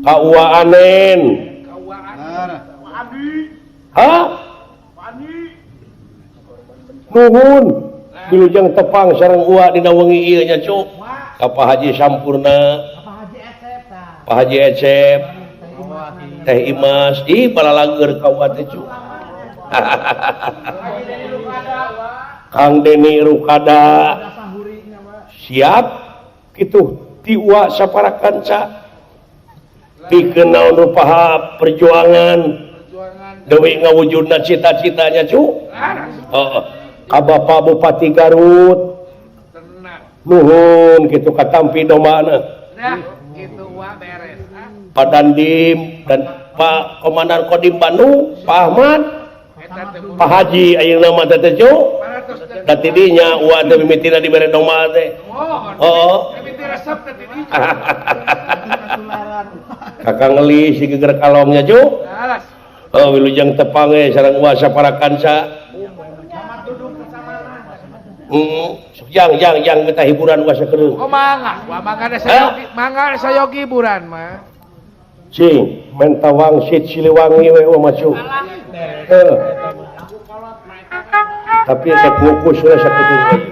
ka uwa Anen hah nuhun wilujeng tepang sareng uwa dina wengi ieu nya cuk ka Pak Haji Sampurna Pak Haji Ecep Teh Imas di balalager ka uwa teh cuk Kang Deni Rukada siap gitu ti uwa saparakanca dikenal rupaha perjuangan deui ngawujudna cita-citanya cu ka Bapak Bupati Garut nuhun kitu ka tampi domana gitu wa beres Pak Dandim dan Pak Komandan Kodim Bandung Pak Ahmad Pak Haji ayeuna mah teh cu da tidinya uwa teh mimitina dibere domana teh oh mimiti resep teh tidinya Kakang Ngelis si geger kalongnya cu wilujeng tepang sareng uwa saparakanca jang kita hiburan uwa sakedeung mangga sayogi hiburan mah cing menta wangsit Siliwangi we mah cu tapi tak ngukus we sakedeung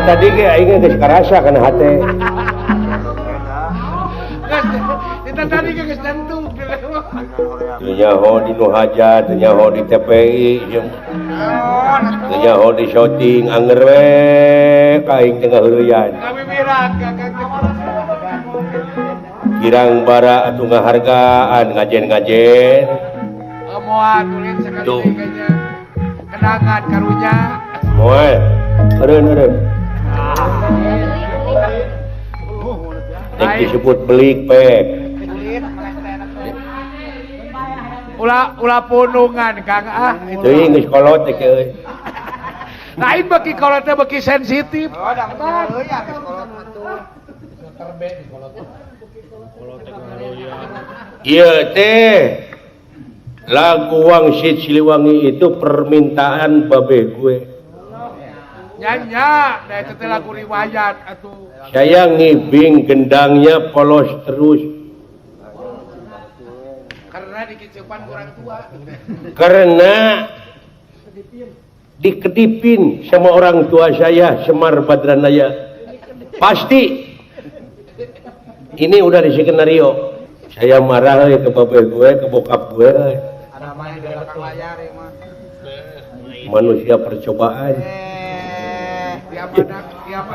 tadi ge aing geus karasa kana hate. Kita tadi geus jantung. Teu nyaho di nu hajat, teu nyaho di TPI, teu nyaho di syuting anger we ka aing teu ngaheureuyan. Ngabibirang Kirang bara atuh ngahargaan ngajen-ngajen. Moal tulin sekali kayaknya. Kenangan karunya. Moal. Eureun. Yang disebut belik pek. Ulah punungan Kang Teuing geus kolot teh euy. Lain beki kolot teh beki sensitif. Oh, da ya kolot atuh. Iya teh lagu Wangsit Siliwangi itu permintaan babe gue. Nyanya, da itu teh lagu riwayat atuh. Saya ngibing gendangnya polos terus. Karena dikicipan kurang tua. Karena dikedipin sama orang tua saya, Semar Badranaya. Pasti. Ini udah di skenario. Saya marah ke bapak gue, ke bokap gue. Ada main di belakang layar ya mah. Manusia percobaan. Tiap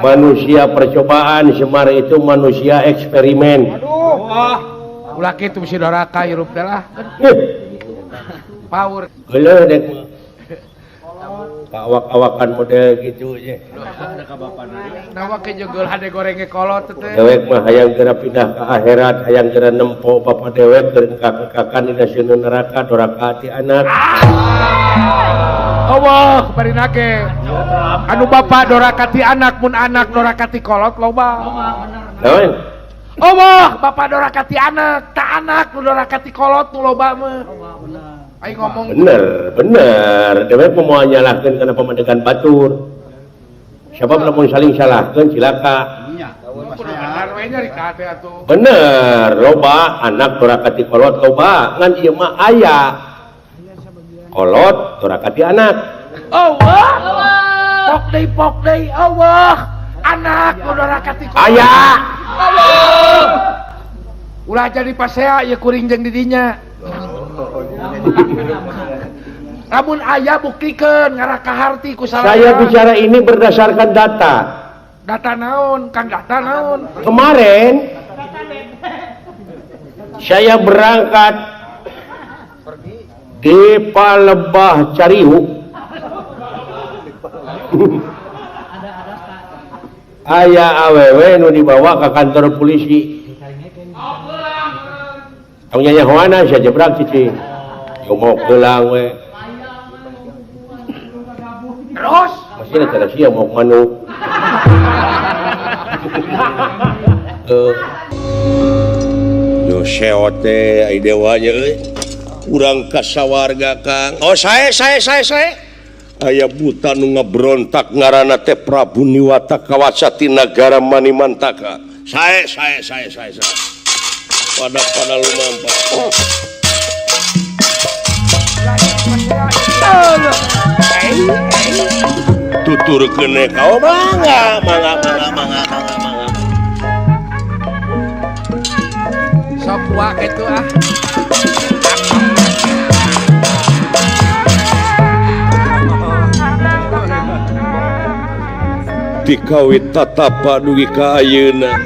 Manusia percobaan, Semar itu manusia eksperimen. Aduh. Ulah kitu si doraka hirup teh lah. Power. Geuleuh dek. Awak-awakan model gitu aja. Nawa ke jogol hade gorenge kolot teh. Dewek mah hayang geura pindah ke akhirat, hayang geura nempo bapak dewek keur kakak-kakan dina sieun neraka doraka ti anak. Allah barinake. Anu bapak doraka ti anak mun anak doraka ti kolot loba. Naon? Allah bapak doraka ti anak, ta anak nu doraka ti kolot nu loba mah. Aing ngomong Bener. Dewek mau nyalahkeun kana pamadegan batur. Siapa lamun saling salahkeun cilaka. bener we nya rika teh atuh. Bener, loba anak doraka ti kolot loba, ngan ieu mah aya. Kolot doraka ti anak. Allah. Pok deui Allah. Anak nu doraka ti kolot. Aya. Allah. Ulah jadi pasea ieu kuring jeung di dinya. Namun ayah buktikan ngaraka harti ku salayan. Saya bicara ini berdasarkan data. Data naon, Kang data naon. Kemarin saya berangkat di Palembah Cariuk. Aya awewe nu dibawa ke kantor polisi. Tong nyanya hoana saya jebrak cicing. Yo mau pulang we. Terus Masih ada sia mau manuk. Yo seote ai dewanya euy. Urang kasawarga Kang. Oh saya. Aya buta nu ngabrontak ngaranna teh Prabu Niwata Kawasati Nagara Manimantaka. Saya. Pada lumampa. Tutur kene kau mangga. sok wa kitu ah. Dikawit tatapa dugi ka ayeuna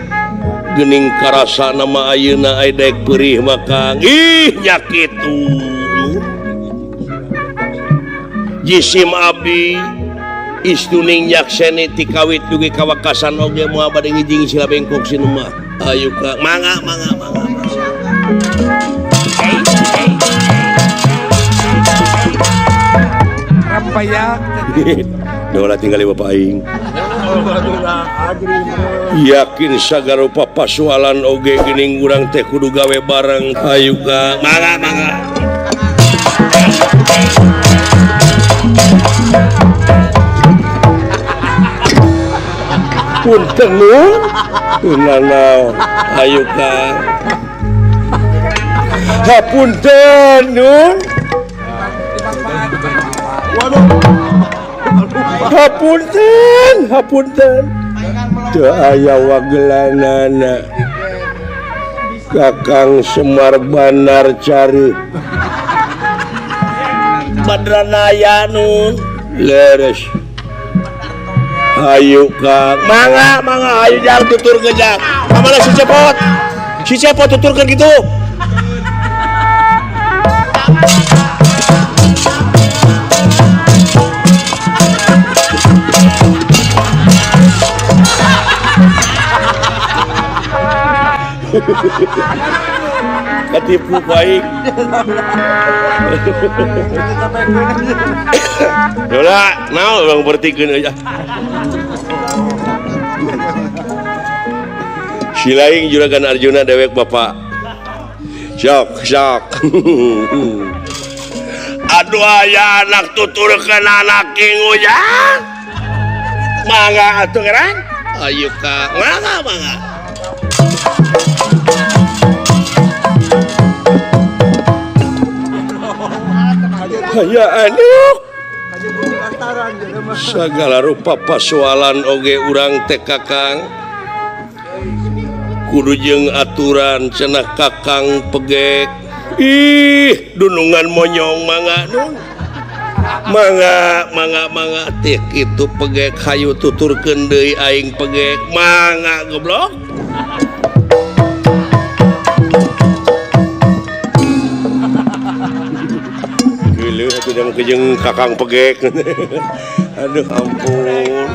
geuning karasa nama ayeuna aya daek perih makang nya kitu jisim abi istuning nyakseni tikawit dugi ka wakasan oge moal bade ngijing sila bengkok sinu mah ayo Kang mangga Rampayak dola tinggal bapak aing yakin sagarupa pasualan oge geuning urang teh kudu gawe bareng ayo Kang mangga punten nun nanaon ayo Kang hapunten nun hapunten teu aya wagelanana Kakang Semar Banar Cari Badranaya nun leres ayo Kang mangga ayo jang tutur gejang kamana si cepot tuturkeun kitu ketipu baik yola naon urang bertikeun aja silaing juragan Arjuna dewek bapak sok aduh aya anak tuturkeun anak ingujang mangga atuh geran ayo ka mangga aya anu segala rupa pasoalan oge urang teh Kakang kudu jeung aturan cenah Kakang pegek ih dunungan monyong mangga nun mangga teh kitu pegek hayu tuturkeun deui aing pegek mangga goblok geuleuh atuh jeung kejeung Kakang pegek aduh ampun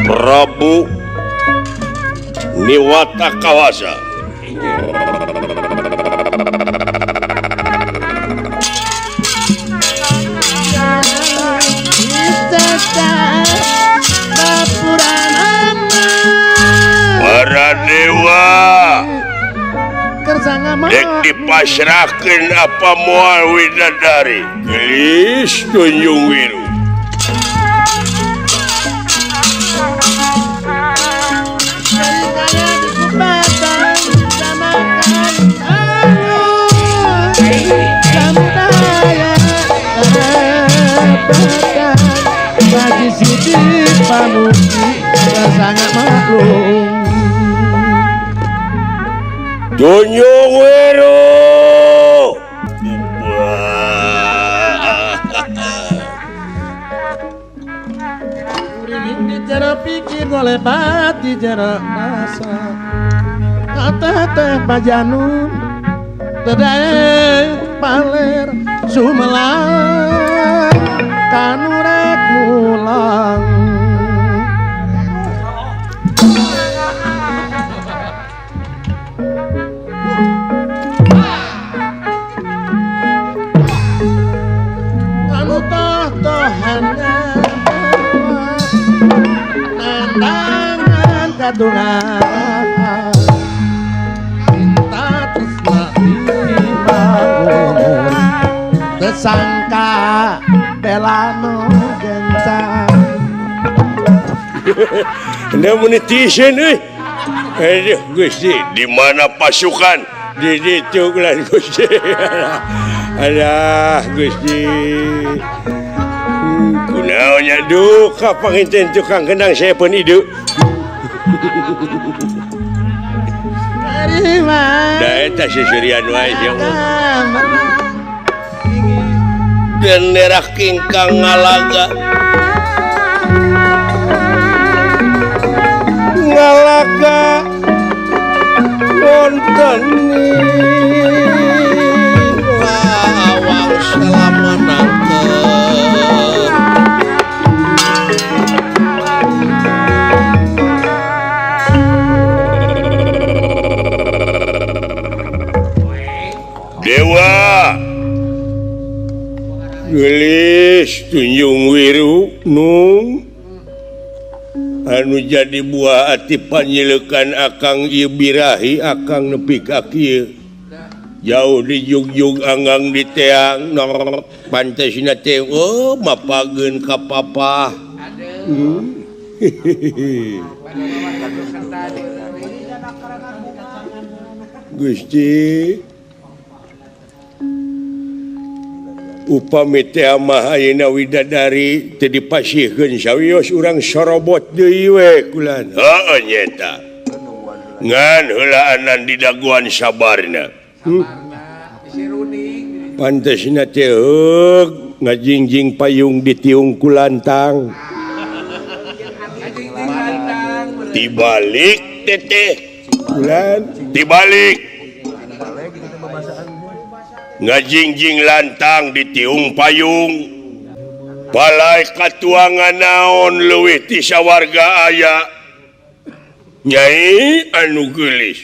Prabu Niwata Kawasa para dewa dek dipasrahkeun apa moal widadari gelis Tunjung Wiru bagi sidik panuki sangat maklum Tunjung Wiru Urining bicara pikir oleh bati jarak rasa kata teh pajanun tedai paler sumelang kanurek mulang anu toh-tohannya nandangan kadungan cinta tresna dibangun tersangka belano gencang anda monetizen aduh Gusti di mana pasukan di ditu gelan Gusti alah Gusti kunaonnya duka panginten tukang kendang saya pun hidup da eta sisirian wae jeung dan nerah kingkang ngalaga nonton lawang selama nangkep dewa gelis Tunjung Wiru nung anu jadi buah ati panyilekan akang ieu birahi akang nepi ka kieu jauh di jugjug anggang di teang nor pantesina teh oh mapageun ka papa Gusti upami teh mah ayeuna widadari teu dipasihkeun sawios urang sorobot deui we kulan heuh nyeta ngan heulaanan di daguan sabarna pantesna teh ngajingjing payung di tiung kulantang tibalik teteh kulan tibalik ngajingjing lantang di tiung payung balai katuangan naon leuwih ti sawarga aya Nyai anu geulis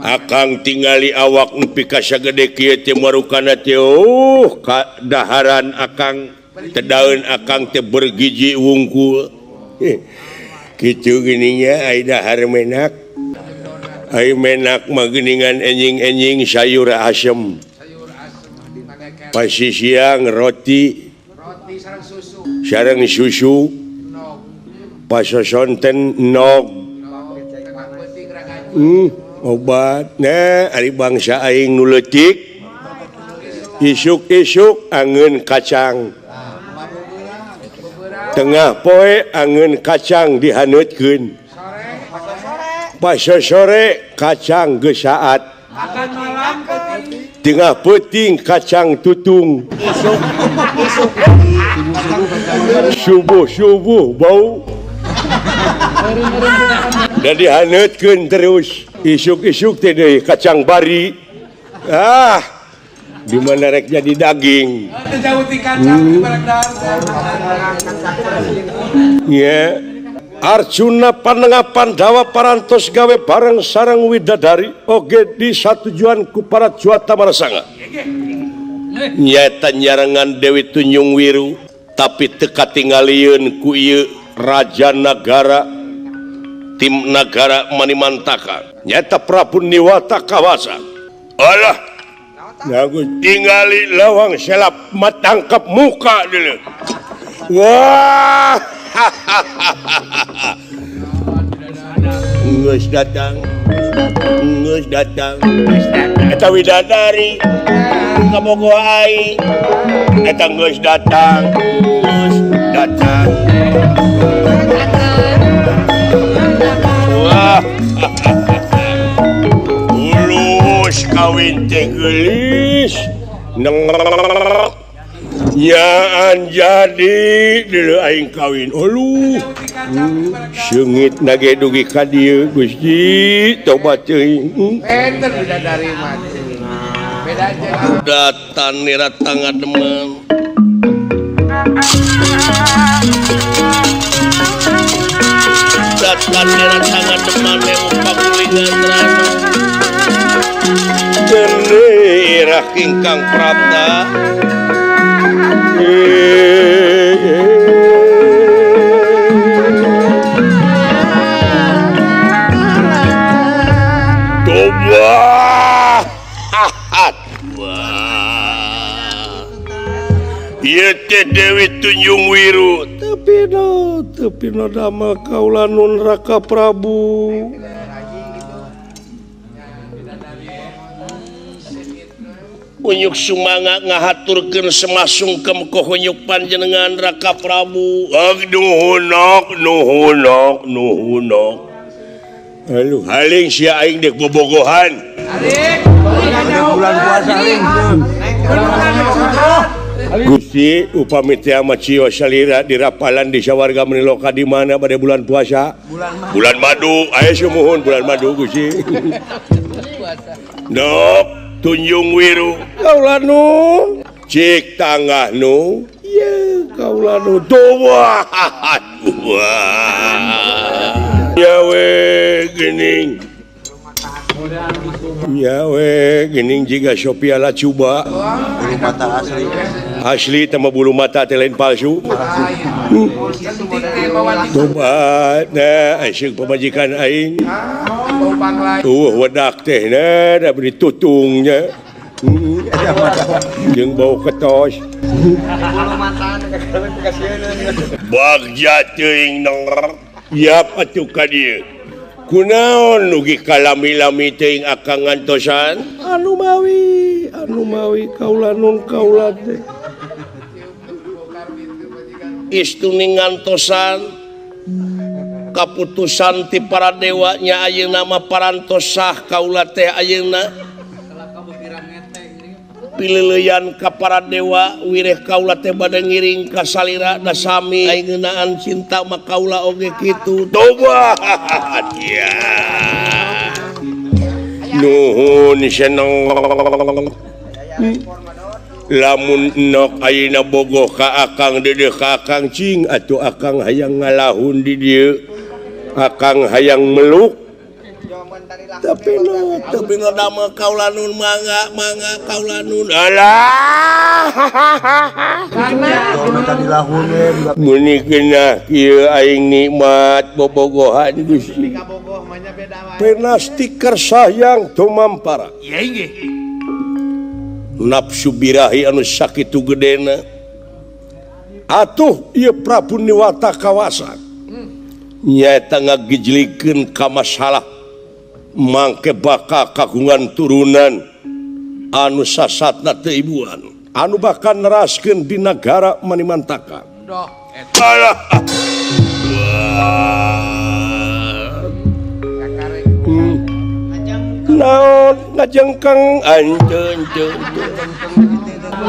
akang tingali awak nepi ka sagede kieu teh marukana teh kadaharan akang tedaeun akang teh bergiji wungkul kitu geuning nya ai dahar menak menak mageningan enjing-enjing sayur asem. Pasti siang roti sareng susu. Pasosonten nog. Obat ari bangsa aing nu leutik. Isuk-isuk angeun kacang. Tengah poe angeun kacang dihaneutkeun. Sore kacang gesaat. Tengah peting kacang tutung. Subuh bau. Dan dihaneutkeun terus. Isuk-isuk teh deui kacang bari. Di mana rek jadi daging. Ya. Arjuna panengah Pandawa parantos gawe bareng sareng widadari oge disatujuan ku para juata marasanga. Nyata nyarengan Dewi Tunjung Wiru tapi teu katingalieun ku ieu raja nagara tim nagara Manimantaka nyata Prabu Niwata Kawasa. Alah aku tingali lawang selap matangkap muka dulu. Wah. Geus datang. Eta widadari kabogoh aing. Eta geus datang. Wah. Ulus kawin teh geulis. Nyaan jadi dulu aing kawin. Oluh. Seungit nage dugi ka dieu Gusti tobat teuing. Enter bidadari mati. Beda aja. Datan nira tangga demam. Datan nira tangga demam empat kulingan rana. Gene irah kingkang Prapta. Ieu teh Dewi Tunjung Wiru tapi no damel kaula nun Raka Prabu. Unyuk sumanga ngahaturkeun semasungkem ka hunyuk panjenengan Raka Prabu. Nuhunok. Halo haling sia aing dek bobogohan. Bulan puasa aing. Gusti upami teh amat cio salira di rapalan di sawarga meniloka di mana pada bulan puasa? Bulan madu. Aya sumuhun bulan madu Gusti. Dok Tunjung Wiru kaula nu cik tangah nu ya kaula nu doa nyawe gening jika Sophia Lacuba Bulu mata asli tambah bulu mata teh lain palsu. Tobat nah asyik pemajikan aing. Wedak teh nah da beri tutungnya. Jeung bau ketos. Bagja teuing nong. Yap atuh ka dieu. Kunaon nugi kalami-lami teuing akang ngantosan? Anu mawi kaula nun kaula teh. Istuni ngantosan kaputusan ti para dewa nya ayeuna mah parantos sah kaula teh ayeuna pileuleyan ka para dewa wireh kaula teh bade ngiring ka salira da sami aing ngeunaan cinta mah kaula oge kitu. Tobat ya nuhun seneng lamun nok ayeuna bogoh ka akang dedeh ka akang cing atuh akang hayang ngalahun di dieu akang hayang meluk tapi dama kaulanun mangga kaulanun alah muni kena kieu aing nikmat bobogohan Gusti pena stiker sayang tumampara nafsu birahi anu sakitu gedena atuh ieu Prabu Niwata kawasan nyaeta ngagijlikeun ka masalah mangke bakal kagungan turunan anu sasatna teu ibuan anu bakal neraskeun di nagara Manimantaka alah naon ngajengkang anjeun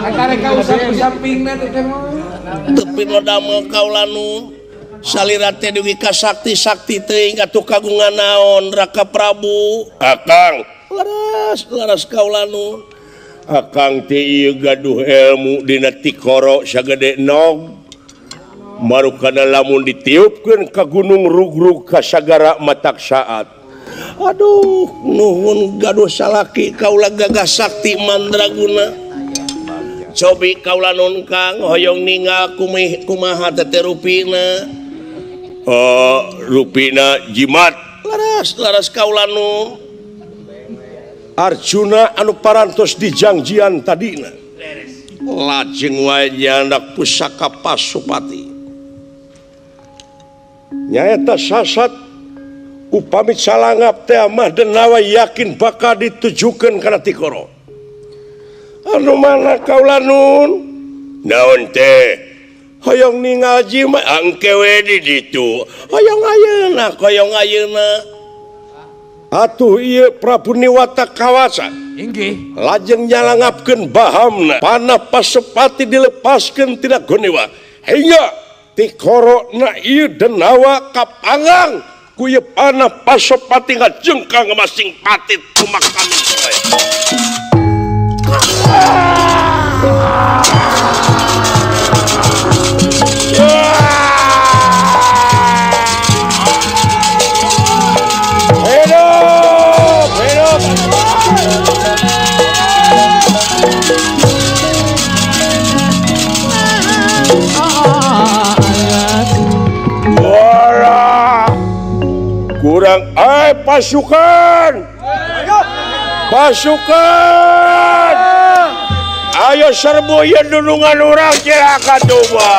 Karek ka usap sampingna teh tepi damel kaulanun salira teh deui kasakti-sakti teuing atuh kagungan naon Raka Prabu Akang laras kaulanun Akang teh ieu gaduh ilmu dina Tikoro sagede nog marukana lamun ditiupkeun ka gunung rugrug ka sagara Mataksaat aduh nuhun gaduh salaki kaula gagah sakti mandraguna cobi kaulanun Kang hoyong ningal kumaha teh rupina rupina jimat laras kaulanun Arjuna anu parantos di jangjian tadina lajeng wae nyandak pusaka Pasupati nyaeta sasat upami salangap teh mah denawa yakin bakal ditujukeun kana Tikoro anu mana kaulanun naon teh hoyong ningal jimat angke we di ditu hoyong ayeuna atuh ieu Prabu Niwata kawasan inggih lajeng nyalangapkeun bahamna panah Pasupati dilepaskeun tina Gonewa hingga Tikoro na ieu denawa kapangang ku ieu panah Pasupati ngajengkang masing pati tumakami kurang pasukan ayo serbu ieu dulungan urang cilaka coba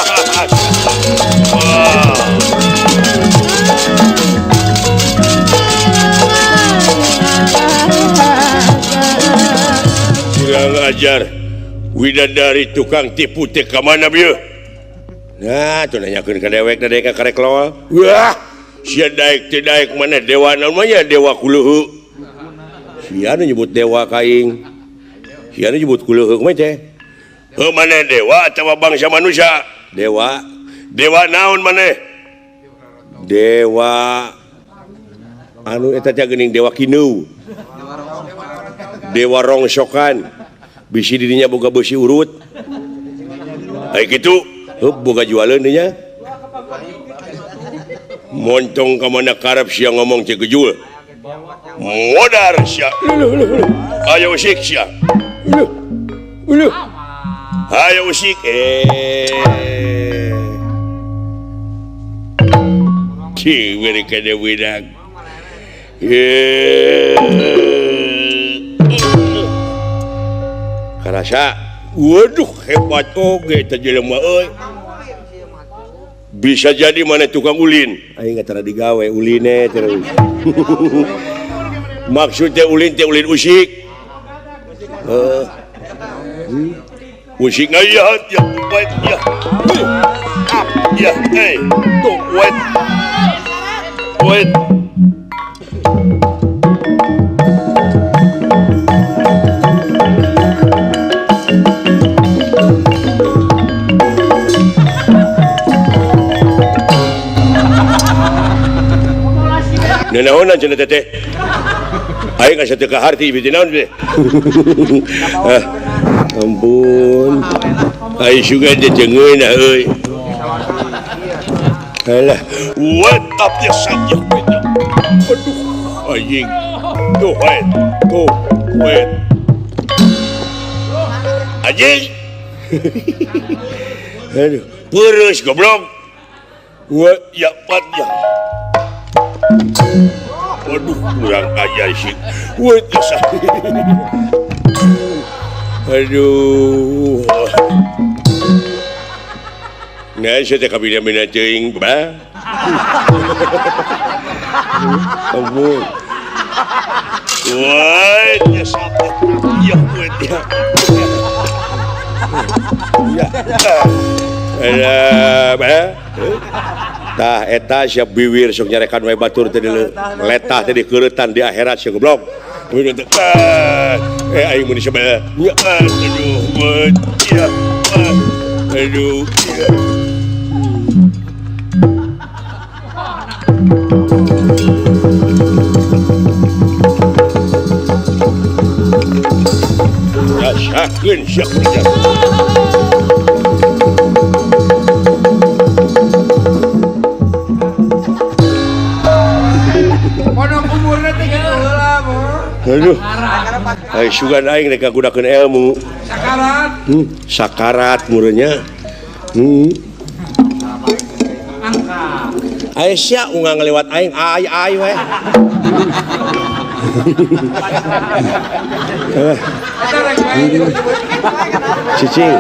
kurang ajar widadari tukang tipu teh ka mana bieu nah tuh nanyakeun ka dewek da deka karek loal wah sia daek teh daek mana dewa namanya dewa kuluhu sia nu nyebut dewa kaing sia nu nyebut kuluhu kumaha teh heuh mana dewa atawa bangsa manusia dewa naon maneh dewa anu eta teh geuning dewa kineu dewa rongsokan bisi didinya boga beusi urut ai kitu heuh boga jualeun dinya montong ka mana karep sia ngomong cek gejul modar sia ayo usik sia ayo usik kiwiri kade widak karasa waduh hebat oge teh jelema euy bisa jadi mana tukang ulin aing tara digawe uline terus maksudnya ulin teh ulin usik usik ngayat ya wait ya tuh wait naon cenah teh aing asa teu kaharti bisi naon teh ampun ai sugan teh cengeun euy alah what up ya saja aduh anjing Tuh, wait. Tuh, wait. Anjing. Aduh, perus goblok. Gua ya patnya. Waduh, kurang ajar sih. Wait, ya. Aduh. Nah, saya tak kabin mina cing, ba. Ampun. Wait, ya sampai. Ya, wait ya. Ya. Ada, ba. Tah eta siap biwir sok nyarekan wae batur teh letah teh dikeuretan di akhirat sia goblok. Aing mun disebel. Ya aduh, ya. Aduh. Rasakeun sak kerja. Pondok umurna teh kitu heula, Mo. Aduh. Ai sugan aing rek ngagunakeun ilmu. Sakarat. Sakarat murenya. Angka. Aisyah ungang ngelewat aing ai we. Eta rek bae disebut. Cicing.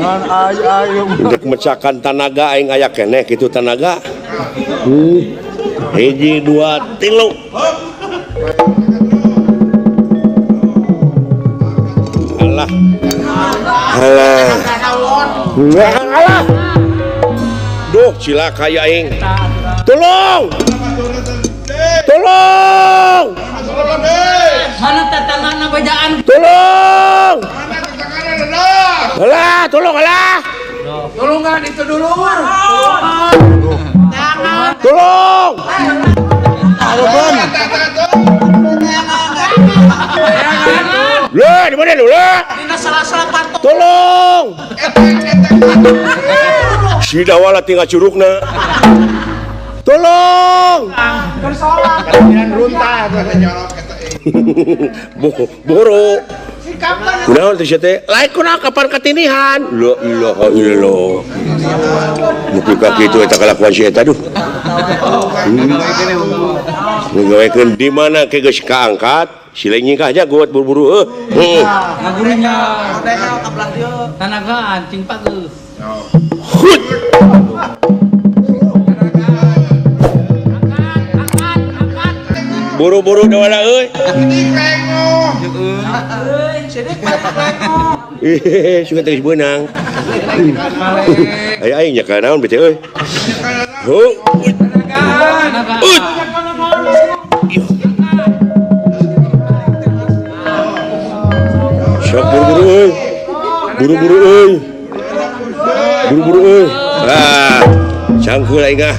Ngan ai dek mecakan tanaga aing aya keneh kitu tanaga. Hiji dua tilu. Alah. Alah. Duh, cilaka ya aing. Tolong. Tolong. Mana tetangana bejaan. Tolong. Alah, tolong alah. Tolongan itu dulu. Tolong. Lah, di mana lu lah? Dina salah-salah patok. Tolong. Si dawala tinggal curugna. Tolong. Boro. Kunaon teh sia teh? Lain kunaon kapan katinihan? La ilaha illallah. Mugi ka kitu eta kalakuan si eta duh. Nggawekeun di mana ke geus kaangkat, sileng nyingkah jagot buru-buru heuh. Ngagurunya. Tanaga anjing pageus. Hut. Buru-buru dawala euy. Suka teh beunang. Ai aing nya ka naon bete euy. Heuh. Ut. Sok buru-buru euy. Buru-buru euy. Buru-buru euy. Ah, cangkeul aing ah.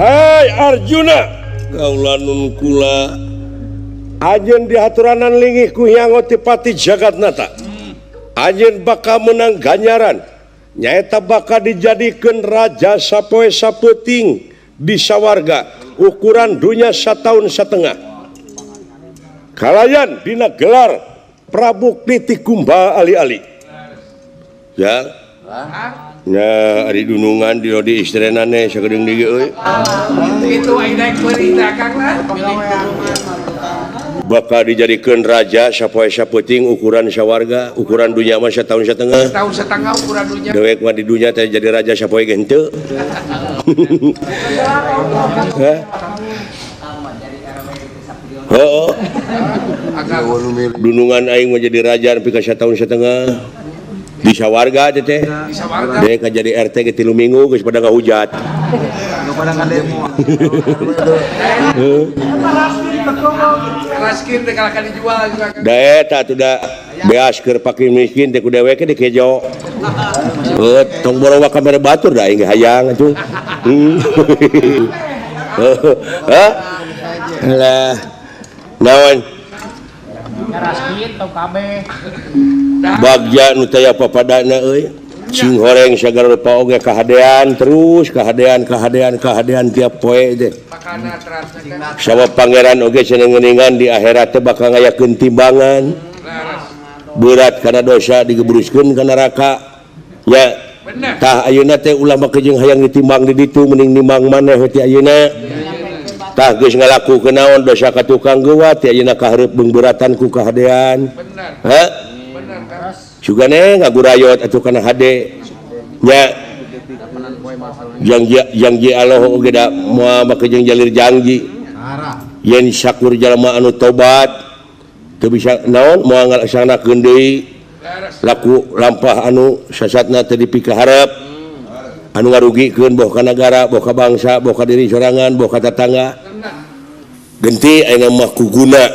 Hai Arjuna, kaulanun kula ajen diaturanan lingih ku Hyang Otipati Jagatnata. Ajen bakal menang ganjaran nyaeta bakal dijadikeun raja sapoe sapeuting di sawarga ukuran dunya 1 tahun setengah. Kalayan dina gelar Prabu Klitikumba ali-ali. Ya. Nah, ari dunungan di istrenane sagedeung di euy. Itu aing daek berita Kang lah. Bakal dijadikeun raja sapoe sapeuting ukuran sawarga, ukuran dunya mah 1 tahun setengah. Tahun setengah ukuran dunya. Dewek mah di dunya teh jadi raja sapoe ge henteu. Hah? Oh. Dunungan aing mah jadi raja nepi ka 1 tahun setengah. Bisa warga teh. Bisa warga. Dek jadi RT ke 3 minggu geus pada ngahujat. Raskin teh kalahkan dijual juga kan. Da eta tuh da beas keur pakai miskin teh ku dewe ke di kejo. Tong borowa kamera batur da aing hayang atuh. Hah? Lah. Naon? Raskin tau kabeh. Bagja nu taya papadana euy. Cing horeng sagala rupa oge kahadean terus kahadean tiap poe teh. Makana terasnya kan. Sabab pangeran oge cenah ngeuningan di akhirat teh bakal ngayakeun timbangan. Berat karena dosa digebruskeun ka neraka. Ya. Bener. Tah ayeuna teh ulah make jeung hayang ditimbang di ditu mending nimbang maneh ti ayeuna. Tah geus ngalakukeun naon dosa ka tukang geuwa ti ayeuna kahareup beungbeuratan ku kahadean. Bener. Hah? Bener kan. Sugane ngagurayot atuh kana hade. Nya janji Allah oge da moal make jeung jalir janji. Yen syakur jalma anu tobat teu bisa naon moal ngalaksanakeun deui laku lampah anu sasatna teu dipikaharep anu ngarugikeun boh ka nagara, boh ka bangsa, boh ka diri sorangan, boh ka tetangga. Genti ayeuna mah ku guna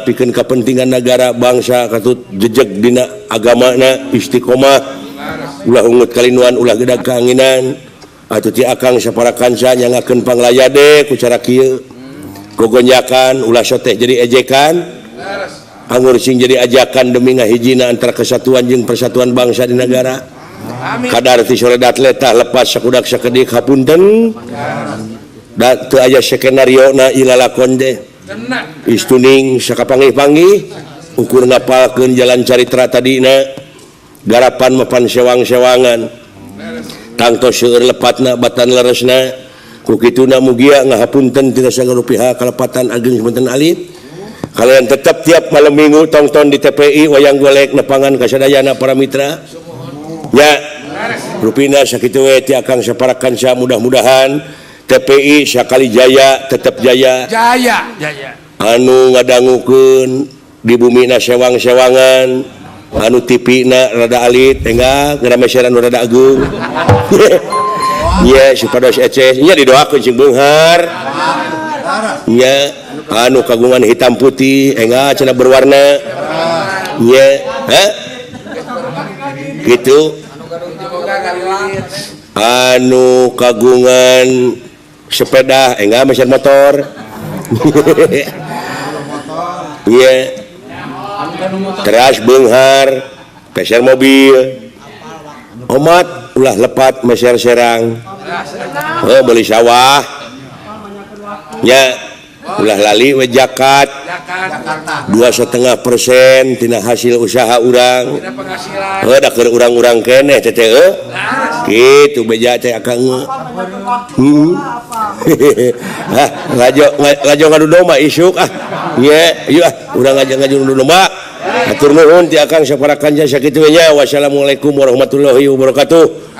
pikeun kapentingan negara bangsa katut jejeg dina agamana istiqomah ulah ungut kalinuan ulah gedag kaanginan atuh ti akang saparakansa nyangakeun panglayade ku cara kieu gogonjakan ulah soteh jadi ejekan anggur sing jadi ajakan demi ngahijina antara kesatuan jeung persatuan bangsa di negara. Kadar ti soredat letah lepas sakudak sakedik hapunten da teu aya skenario na ilalakon teh istuning sakapanggih-panggih ukur ngapalkeun jalan caritra tadina garapan mapan sewang-sewangan tangtos seueur lepatna batan leresna ku kituna mugia ngahapunten tina sagala pihak kalepatan ageng semanten alit kalian tetap tiap malam minggu tongton di TPI wayang golek nepangan kasadayana para mitra ya rupina sakitu we ti akang saparakansa mudah-mudahan TPI sakali jaya tetap jaya anu ngadangukeun di bumina sewang-sewangan anu tipina rada alit enggak ngarameseran rada agung nya supados eces nya didoakeun sing beunghar nya anu kagungan hitam putih enggak cenah berwarna nya gitu anu kagungan sepeda enggak mesin motor iya teras beunghar peser mobil omat ulah lepat meser serang beli sawah nya ulah lali we zakat 2,5% tina hasil usaha urang da keur urang-urang keneh teh kitu beja teh akang lajo ngadu domba isuk nya ieu urang ngaju domba atur nuhun ti akang saparakanca sakitu nya wassalamualaikum warahmatullahi wabarakatuh.